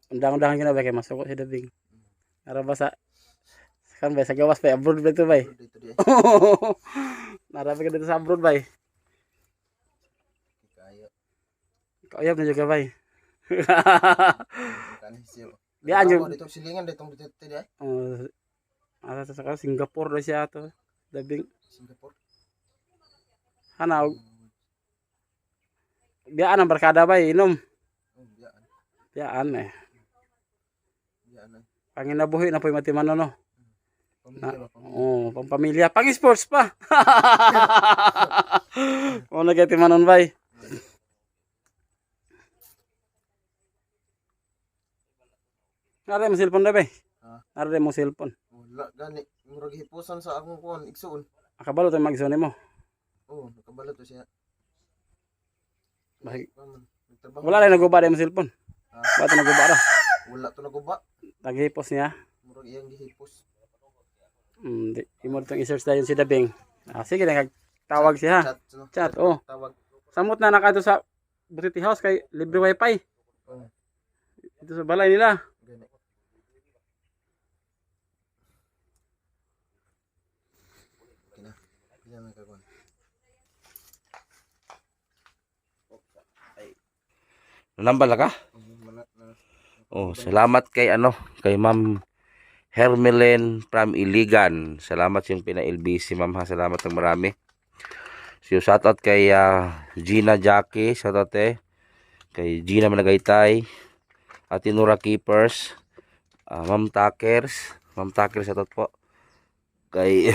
Undang-undangan kita ba kay masuk si Dabing. Ara ba sa kan ba sa gawas pa abroad ba ito ba? Dito di. Narabi ka dito sa abroad ba? Kaya. Kauyab na juga ba? Kan siyo. Diyan yung Dito silingan dito dito di. asa sa Singapore daw siya to. Dabing Singapore. hanaw. Biyaan ang barkada ba inom. Biyaan. Biyaan eh. Biyaan. Panginabuhi na po yung matimano no. Pamilya ba? Oh, pampamilya, pang sports pa. Oh, nagatimanon ba? Nara mo cellphone na ba? Nara mo cellphone. Wala gani. Murag hipusan sa akong kuan igsuon. Akabalo tayo mag-zone mo. Oh, nakabalo to siya. Bakit? Nagtrabaho. Wala rin naguba rin mo cellphone. Wala ito naguba ra. Wala to naguba. Naghihipos niya. Murag iyang gihipos. Di mo itong i-search na yun si Dabing. Sige, nagtawag siya. Chat, no? Chat, oh. Tawag. Samot na nakato sa Butiti House kay libre wifi. Oh, Ito sa balay nila. gani. Kina. Kina man kagon. Nambal ka? Oh, salamat kay kay Ma'am Hermelen from Iligan. Salamat yung pina-LBC, ma'am ha. Salamat ng marami. So, shoutout kay Gina Jackie, shoutout kay Gina Managaytay, Ate Nora Keepers, Ma'am Takers, shoutout po. Kay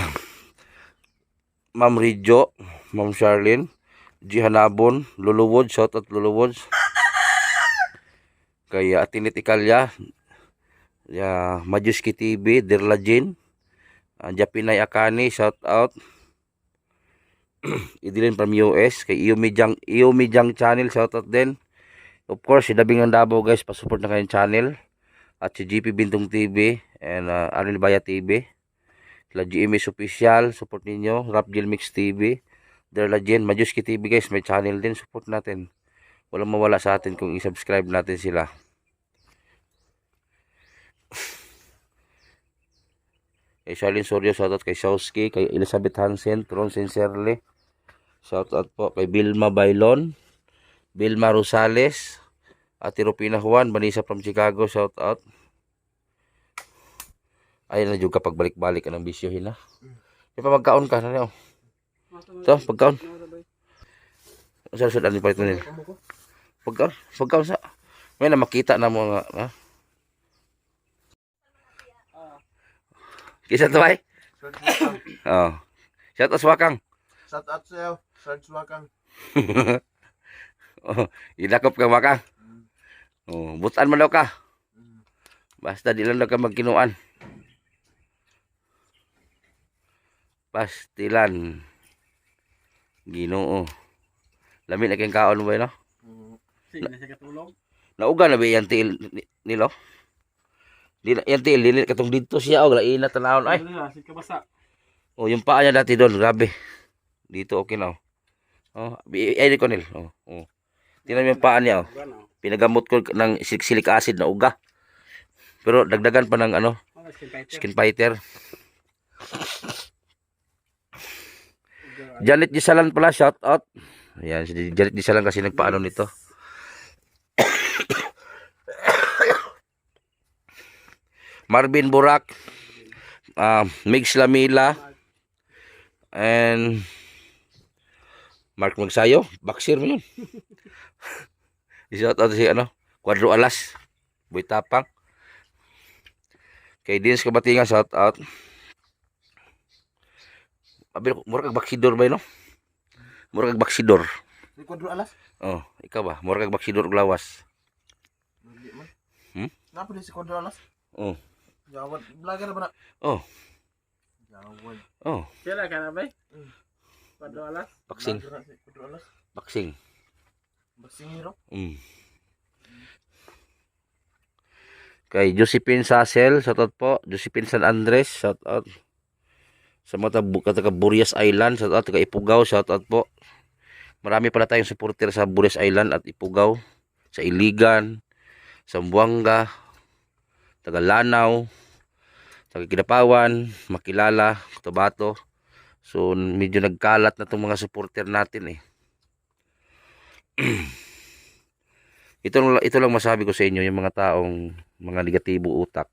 Ma'am Ridjo, Ma'am Charlene, G. Hanabon, Luluwod, shoutout Luluwod. Kay Atinit Ikalya, Majuski TV, Dirla Jin, Japinay Akani, shout out. Idilin from US, kay Iyomi Jang channel, shout out din. Of course, si Dabing ng Davao guys, pasupport na kayong channel. At si GP Bintong TV and Arnel Baya TV. Sila GMS Official, support ninyo. Rap Jill Mix TV, Dirla Jin, Majuski TV guys, may channel din, support natin. Walang mawala sa atin kung i-subscribe natin sila. Kay Charlene Sorio, shoutout kay Showski, kay Elizabeth Hansen, Tron Sincerely. Shoutout po kay Vilma Bailon, Vilma Rosales, Ate Rupina Juan, Vanessa from Chicago, shoutout. Ayun na juga pagbalik-balik ka ng bisyohin na. Di pa magkaon ka na. So, pagkaon. Sa sudan ni palit nila. Pagkaon sa. May na makita na mo nga. Kisa to ay? Oh. Shout out Swakang. Shout out sa'yo. Sarge Wakang. Oh, ilakop ka Wakang. Oh, butan man daw ka. Basta di lang daw ka magkinuan. Pastilan. Ginoo. Lamin na kayong kaon ba no? Sige na siya katulog. Nauga na ba yan tiil nilo? Di na yan tiil dili katong dito siya og lain na tanawon ay. Sige kabasa. Oh, yung paa niya dati doon, grabe. Dito okay na. Oh, ay ko nil. Oh, oh. Tingnan mo yung paa niya oh. Pinagamot ko ng silic acid na uga. Pero dagdagan pa ng skin fighter. Janet Gisalan pala, shout out. Ayan, si Janet Gisalan kasi nagpaano nito. Marvin Burak, Migs Lamila, and Mark Magsayo, boxer mo yun. Shout out si Quadro Alas, Boy Tapang. Kay Dins Kabatingan, shout out. Abi, mura kag baksidor ba no? Mura kag baksidor. Likod ro alas. Oh, ikaw ba? Mura kag baksidor og lawas. Dili man. Hmm? Napa di si kodro alas? Oh. Jawad vlogger ba na? Oh. Jawad. Oh, Kailan ka na ba? Padlo alas. boxing. Vlogger na si kodro alas. Boxing. Boxing hero. Kay Josephine Sasel, shout out po. Josephine San Andres, shout out. Sa mga taga Burias Island, shout out. Taga Ipugaw, shout out po. Marami pala tayong supporter sa Burias Island at Ipugaw. Sa Iligan, sa Mbuanga, taga Lanao, taga Kidapawan, Makilala, Cotabato. So medyo nagkalat na itong mga supporter natin eh. Ito lang masabi ko sa inyo, yung mga taong mga negatibo utak.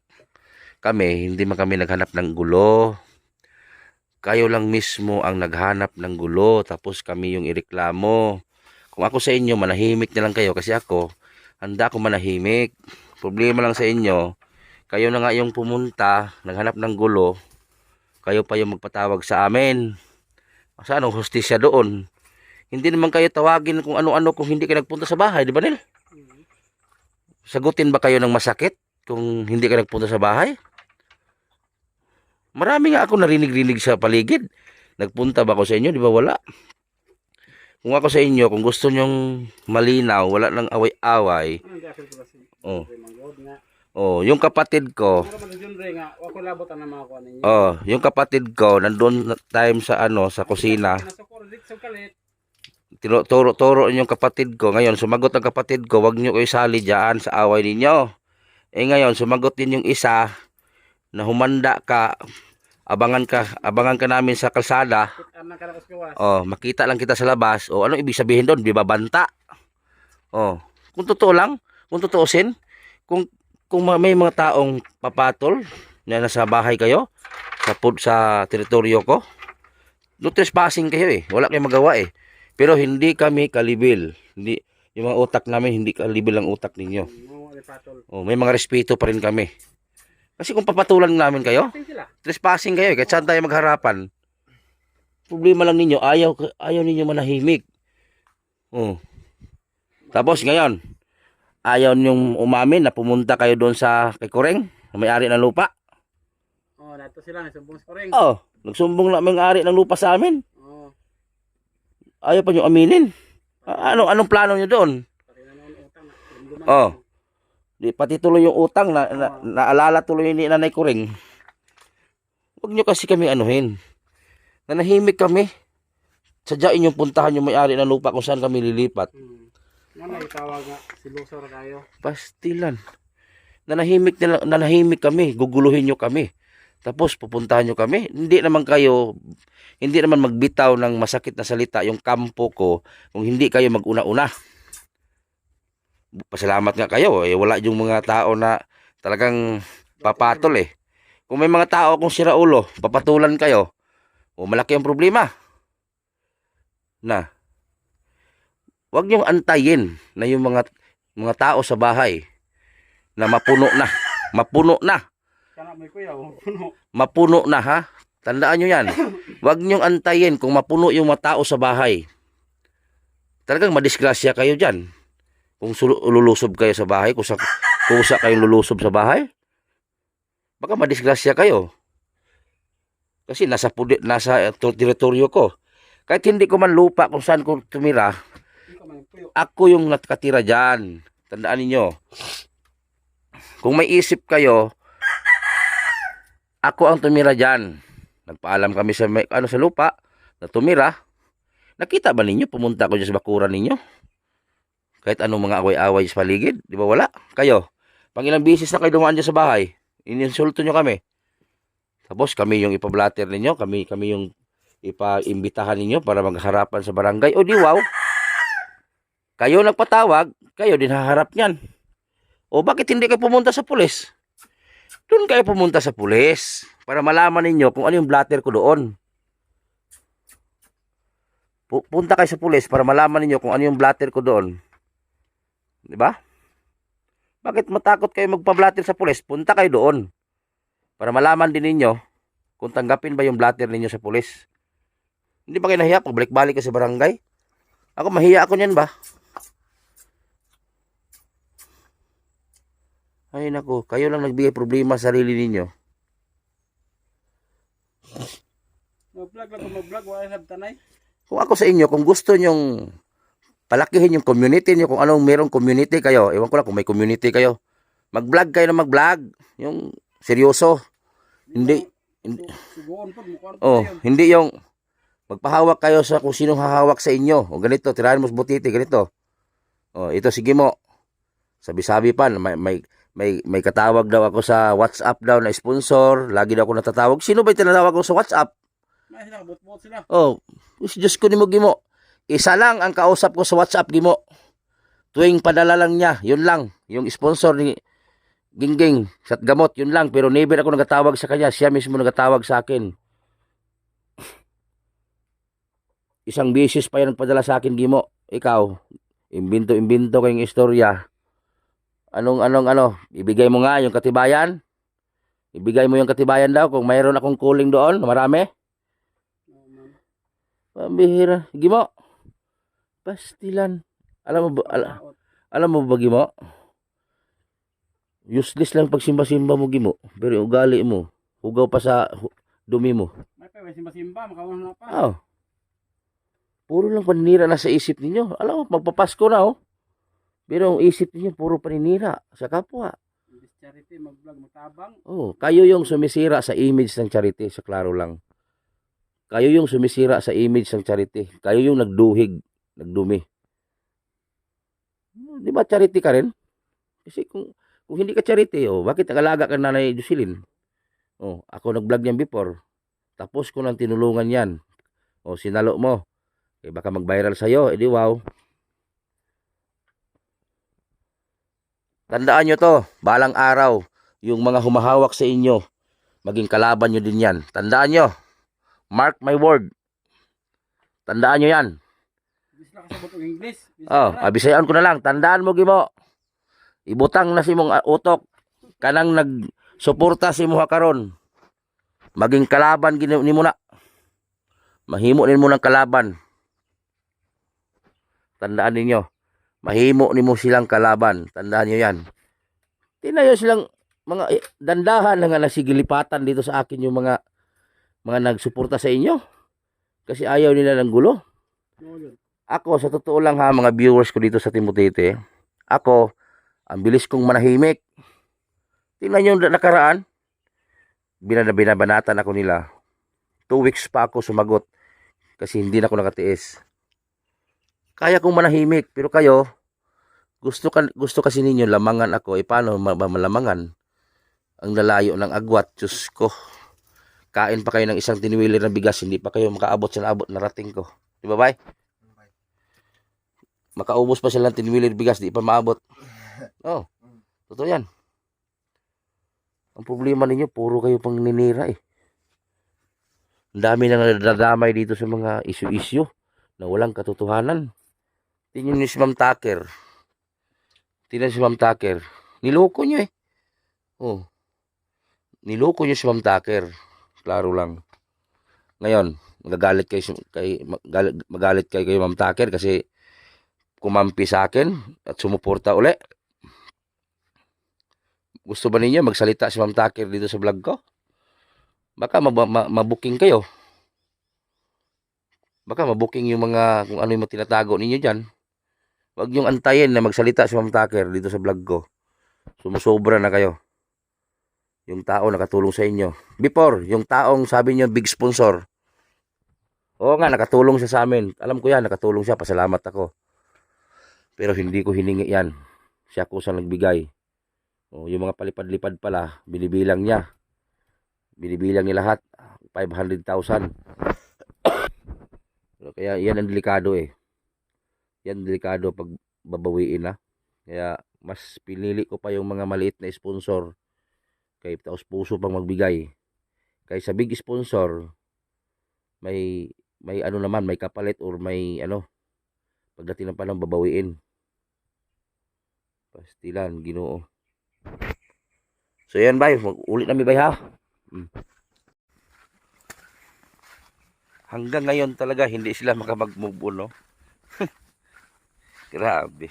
Kami, hindi man kami naghanap ng gulo. Kayo lang mismo ang naghanap ng gulo, tapos kami yung ireklamo. Kung ako sa inyo, manahimik na lang kayo kasi ako, handa ako manahimik. Problema lang sa inyo, kayo na nga yung pumunta, naghanap ng gulo, kayo pa yung magpatawag sa amin. Sa anong hustisya doon? Hindi naman kayo tawagin kung ano-ano kung hindi kayo nagpunta sa bahay, di ba Nel? Sagutin ba kayo ng masakit kung hindi kayo nagpunta sa bahay? Marami nga ako narinig-rinig sa paligid. Nagpunta ba ako sa inyo? Di ba wala? Kung ako sa inyo, kung gusto nyong malinaw, wala nang away-away. Ano di ako pala si Oh. Manggod nga. Oh, yung kapatid ko, Pero man John Ray nga, ako labot ang mga kuan ninyo. oh, yung kapatid ko, nandun na time sa sa kusina. Nasukor dik sa kalit. Turo yung kapatid ko. Ngayon, sumagot ang kapatid ko, wag nyo kayo sali dyan sa away ninyo. Eh ngayon, sumagot din yung isa na humanda ka, abangan ka namin sa kalsada. Kitaan ka na kawas. Oh, makita lang kita sa labas. Oh, ano ibig sabihin doon? Di ba banta? Oh, kung totoo lang, kung tutuusin, kung may mga taong papatol na nasa bahay kayo, sa teritoryo ko, no trespassing kayo eh. Wala kayong magawa eh. Pero hindi kami kalibil. Hindi, yung mga utak namin, hindi kalibil ang utak ninyo. Oh, may mga respeto pa rin kami. Kasi kung papatulan namin kayo, trespassing kayo, kahit saan tayo magharapan. Problema lang ninyo, ayaw ninyo manahimik. Oh. Tapos ngayon, ayaw ninyong umamin na pumunta kayo doon sa kay Kureng, na may-ari ng lupa. Oh, nato sila nagsumbong sa Kureng. Oh, nagsumbong na may-ari ng lupa sa amin. Oh, Ayaw pa niyo aminin. Anong plano niyo doon? Oh. Di pati tuloy yung utang naalala tuloy ni Nanay Kuring. Huwag nyo kasi kami anuhin. Nanahimik kami. Sadyain yung puntahan yung may-ari ng lupa kung saan kami lilipat. Nanay tawag nga si Lusor kayo. Pastilan. Nanahimik kami. Guguluhin nyo kami. Tapos pupuntahan nyo kami. Hindi naman magbitaw ng masakit na salita yung kampo ko kung hindi kayo mag-una-una. Pasalamat nga kayo eh, wala yung mga tao na talagang papatol eh. Kung may mga tao kung sira ulo, papatulan kayo, o malaki ang problema. Na wag niyong antayin na yung mga tao sa bahay na mapuno na. Kana may kuya, puno. Mapuno na ha. Tandaan nyo yan. Wag niyong antayin kung mapuno yung mga tao sa bahay. Talagang madisgrasya kayo dyan. Kung lulusob kayo sa bahay, kusa kayong lulusob sa bahay, baka madisgrasya kayo. Kasi nasa teritoryo ko. Kahit hindi ko man lupa kung saan ko tumira, ako yung nakatira dyan. Tandaan niyo. Kung may isip kayo, ako ang tumira dyan. Nagpaalam kami sa lupa na tumira. Nakita ba ninyo? Pumunta ako dyan sa bakuran ninyo. Kahit anong mga away-away sa paligid, di ba wala? Kayo, pang ilang bisis na kayo dumaan dyan sa bahay, ininsulto nyo kami. Tapos kami yung ipablatter ninyo, kami yung ipaimbitahan ninyo para magharapan sa barangay. O di wow, kayo nagpatawag, kayo din haharap niyan. O bakit hindi kayo pumunta sa pulis? Doon kayo pumunta sa pulis para malaman ninyo kung ano yung blatter ko doon. Punta kayo sa pulis para malaman ninyo kung ano yung blatter ko doon. Di ba? Bakit matakot kayo magpa-blatter sa pulis? Punta kayo doon. Para malaman din ninyo kung tanggapin ba yung blatter ninyo sa pulis. Hindi ba kayo nahiya pag balik-balik ka sa barangay? Ako mahiya ako niyan ba? Ay nako, kayo lang nagbigay problema sa sarili ninyo. Mag-vlog lang kung mag-vlog, wala na tanay. Kung ako sa inyo, kung gusto nyong palakihin yung community niyo, kung anong merong community kayo, ewan ko lang kung may community kayo, mag-vlog kayo na mag-vlog. Yung seryoso. Hindi, Sugoon po, mukha oh, hindi yung magpahawak kayo sa kung sinong hahawak sa inyo. O ganito, tirahan mo sa butiti, ganito. O, ito, sige mo. Sabi-sabi pa, may katawag daw ako sa WhatsApp daw na sponsor. Lagi daw ako natatawag. Sino ba yung tinatawag ko sa WhatsApp? May sila, bot-bot sila. Oh, Diyos ko ni mo, gimo. Isa lang ang kausap ko sa WhatsApp, gimo. Tuwing padala lang niya, yun lang. Yung sponsor ni Gingging sa gamot, yun lang. Pero never ako nagatawag sa kanya. Siya mismo nagatawag sa akin. Isang beses pa yan nagpadala sa akin, gimo. Ikaw, imbento kayong istorya. Ano, ibigay mo nga yung katibayan. Ibigay mo yung katibayan daw kung mayroon akong kuling doon, marami. Pambihira. Gimo. Pastilan. Alam mo ba, Gimo? Useless lang pag simba-simba mo, Gimo. Pero yung ugali mo, hugaw pa sa dumi mo. May pa, may simba-simba, makauna na pa. Oh. Puro lang paninira na sa isip ninyo. Alam mo, magpapasko na, oh. Pero ang isip ninyo, puro paninira sa kapwa. Imbis charity, mag-vlog, matabang. Oh, kayo yung sumisira sa image ng charity, sa klaro lang. Kayo yung sumisira sa image ng charity. Kayo yung nagduhig, nagdumi. Di ba charity ka rin? Kasi kung hindi ka charity, oh, bakit nag-alaga ka na Nanay Jocelyn? Oh, ako nag-vlog yan before. Tapos ko nang tinulungan yan. Oh, sinalo mo. Eh, baka mag-viral sa'yo. Eh, di wow. Tandaan nyo to, balang araw, yung mga humahawak sa inyo, maging kalaban nyo din yan. Tandaan nyo. Mark my word. Tandaan nyo yan. Imbis na kasabot ng English. Oh, abisayan ko na lang. Tandaan mo, Gimo. Ibutang na si mong utok. Kanang nagsuporta si Muha karon. Maging kalaban ni mo na. Mahimo din mo ng kalaban. Tandaan ninyo. Mahimo ni mo silang kalaban. Tandaan nyo yan. Tinayo silang mga dandahan na nga nasigilipatan dito sa akin yung mga nagsuporta sa inyo. Kasi ayaw nila ng gulo. Ako, sa totoo lang ha, mga viewers ko dito sa Timotete, ako, ang bilis kong manahimik. Tingnan nyo nakaraan, binabanatan ako nila. 2 weeks pa ako sumagot kasi hindi na ako nakatiis. Kaya kong manahimik, pero kayo, gusto kasi ninyo lamangan ako. Paano malamangan? Ang lalayo ng agwat, Diyos ko. Kain pa kayo ng isang tiniwilir na bigas, hindi pa kayo makaabot sa naabot na rating ko. Di ba, bay? Makaubos pa sila ng tiniwilir bigas, di pa maabot. Oh, totoo yan. Ang problema ninyo, puro kayo pang ninira eh. Ang dami na nadadamay dito sa mga isyu-isyu na walang katotohanan. Tingnan niyo si Ma'am Tucker. Tingnan si Ma'am Tucker. Niloko niyo eh. Oh. Niloko niyo si Ma'am Tucker. Klaro lang. Ngayon, magalit kayo kay Ma'am Tucker kasi kumampi sa akin at sumuporta uli. Gusto ba ninyo magsalita si Ma'am Tucker dito sa vlog ko? Baka mabuking kayo. Baka mabuking yung mga kung ano yung tinatago ninyo dyan. Huwag niyong antayin na magsalita si Ma'am Tucker dito sa vlog ko. Sumusobra na kayo. Yung tao nakatulong sa inyo. Before, yung taong sabi niyo big sponsor. Oo nga, nakatulong siya sa amin. Alam ko yan, nakatulong siya. Pasalamat ako. Pero hindi ko hiningi yan. Siya kusang nagbigay. O, yung mga palipad-lipad pala, binibilang niya. Binibilang niya lahat. 500,000. Kaya yan ang delikado eh. Yan delikado pag babawiin na. Kaya mas pinili ko pa yung mga maliit na sponsor. Kaya taos puso pang magbigay. Kaya sa big sponsor, may ano naman, may kapalit or may ano, pagdating ng panahon babawiin. Pastilan, Ginoo. So yan bay, mag-ulit namin bay ha. Hanggang ngayon talaga hindi sila makamag-move on, no? Grabe.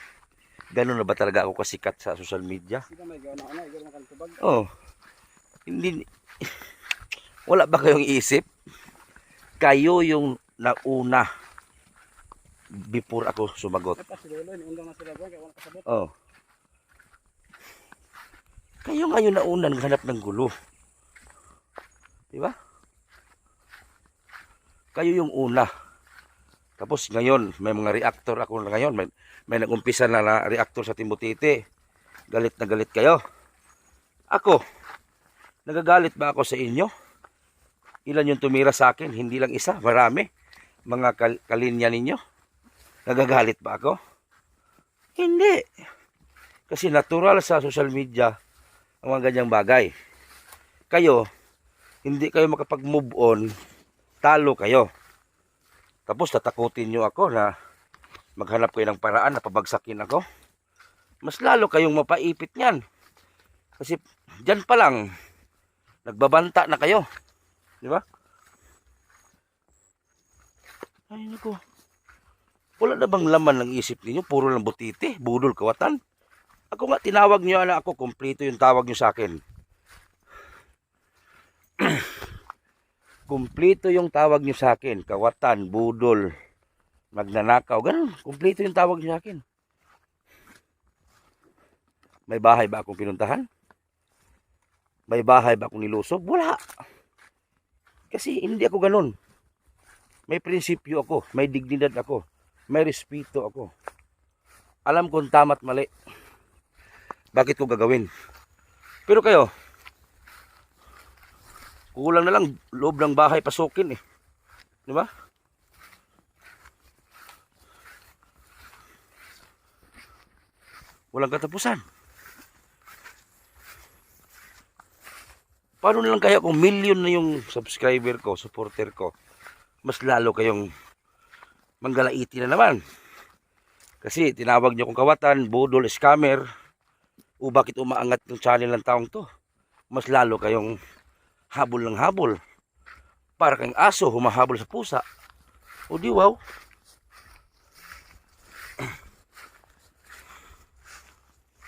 Ganun na ba talaga ako kasikat sa social media? Sige may gawa na igol na kaltubag. Oh. Hindi wala ba kayong isip? Kayo yung nauna before ako sumagot. Tapos si Lolo, undang na sila boy, kaya wala kasabot. Oh. Kayo ngayon nauna naghanap ng gulo. Di ba? Kayo yung una. Tapos ngayon, may mga reactor ako na ngayon. May nag-umpisa na reactor sa Timbutiti. Galit na galit kayo. Ako, nagagalit ba ako sa inyo? Ilan yung tumira sa akin? Hindi lang isa, marami. Mga kalinya ninyo. Nagagalit ba ako? Hindi. Kasi natural sa social media ang mga ganyang bagay. Kayo, hindi kayo makapag-move on, talo kayo. Tapos tatakutin nyo ako na maghanap kayo ng paraan na pabagsakin ako. Mas lalo kayong mapaipit niyan. Kasi dyan pa lang, nagbabanta na kayo. Di ba? Ay naku. Wala na bang laman ng isip ninyo? Puro lang butiti, budol, kawatan. Ako nga, tinawag nyo na ako, kumpleto yung tawag nyo sa akin. Kumpleto yung tawag nyo sa akin. Kawatan, budol, magnanakaw, ganun. Kumpleto yung tawag nyo sa akin. May bahay ba akong pinuntahan? May bahay ba akong nilusob? Wala. Kasi hindi ako ganun. May prinsipyo ako, may dignidad ako, may respeto ako. Alam kong tama't mali. Bakit ko gagawin? Pero kayo, kulang na lang loob ng bahay pasukin eh. Di ba? Walang katapusan. Paano na lang kaya kung million na yung subscriber ko, supporter ko? Mas lalo kayong manggalaiti na naman. Kasi tinawag nyo kong kawatan, budol, scammer. O bakit umaangat yung channel ng taong to? Mas lalo kayong habol ng habol. Para kayong aso, humahabol sa pusa. O di wow.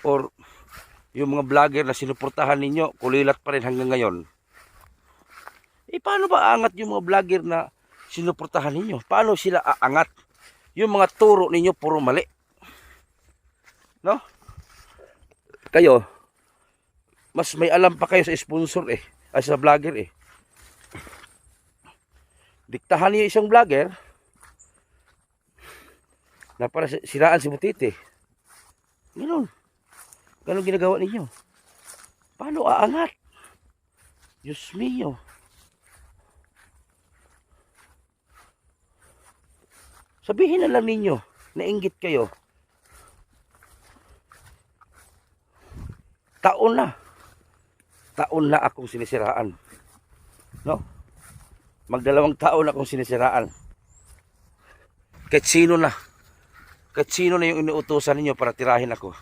Or yung mga vlogger na sinuportahan ninyo, kulilat pa rin hanggang ngayon. Eh paano ba aangat yung mga vlogger na sinuportahan ninyo? Paano sila aangat? Yung mga turo ninyo puro mali. No? Kayo, mas may alam pa kayo sa sponsor eh, ay sa vlogger eh. Diktahan niyo isang vlogger na para siraan si Butiti. Ganun. Ganun ginagawa ninyo. Paano aangat? Diyos mio. Sabihin na lang ninyo, nainggit kayo. Taon na akong sinisiraan. No? Magdalawang taon akong sinisiraan. Kahit sino na yung inuutosan ninyo para tirahin ako.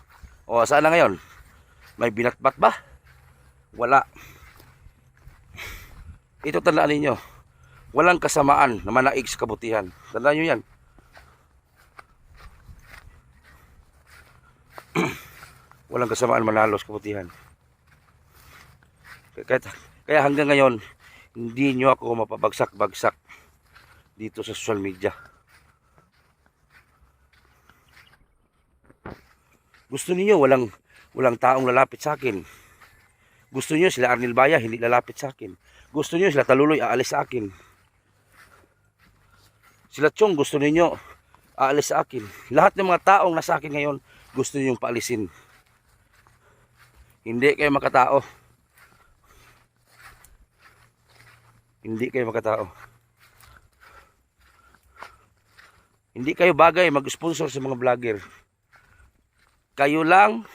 O saan na ngayon? May binatbat ba? Wala. Ito tandaan ninyo. Walang kasamaan na manaig sa kabutihan. Tandaan nyo yan. Walang kasamaan manalo sa kabutihan. Kaya hanggang ngayon, hindi nyo ako mapabagsak-bagsak dito sa social media. Gusto niyo walang taong lalapit sa akin. Gusto niyo sila Arnel Baya hindi lalapit sa akin. Gusto niyo sila Taluloy aalis sa akin. Sila Chong gusto niyo aalis sa akin. Lahat ng mga taong nasa akin ngayon gusto niyo paalisin. Hindi kayo makatao. Hindi kayo makatao. Hindi kayo bagay mag-sponsor sa mga vlogger. Kayo lang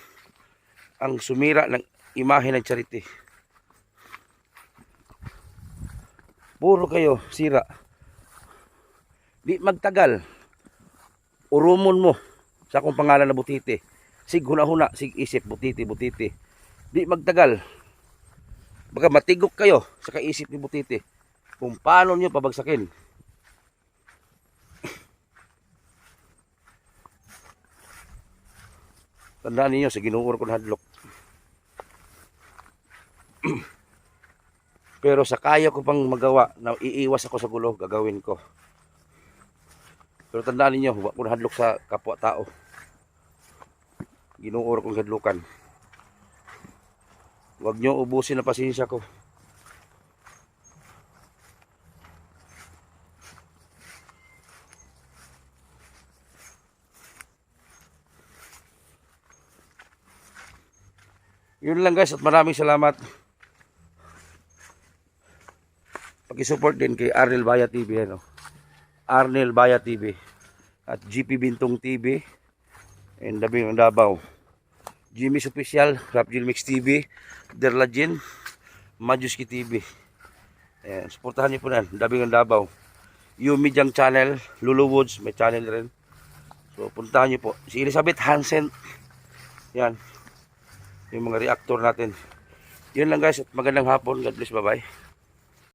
ang sumira ng imahe ng charity. Puro kayo sira. Di magtagal. Urumon mo sa akong pangalan na Butiti. Sig huna-huna, sig isip Butiti. Di magtagal. Baka matigok kayo sa kaisip ni Butiti kung paano nyo pabagsakin. Tandaan ninyo sa ginuur ko ng hadlok. Pero sa kaya ko pang magawa na iiwas ako sa gulo, gagawin ko. Pero tandaan ninyo, huwag ko hadlok sa kapwa-tao. Ginuur kong hadlukan. Huwag nyo ubusin na pasensya ko. Yun lang guys, at maraming salamat. Pag-support din kay Arnel Baya TV, ano? Arnel Baya TV at GP Bintong TV and Dabing ng Davao. Jimmy's Official, Rap Jill Mix TV, Derlajin, Majuski TV. Ayan, supportahan niyo po na, Dabing ng Davao. Yumi Jang Channel, Lulu Woods, may channel rin. So, puntahan niyo po. Si Elizabeth Hansen. Yan. Yung mga reactor natin. Yun lang guys, at magandang hapon. God bless, bye-bye.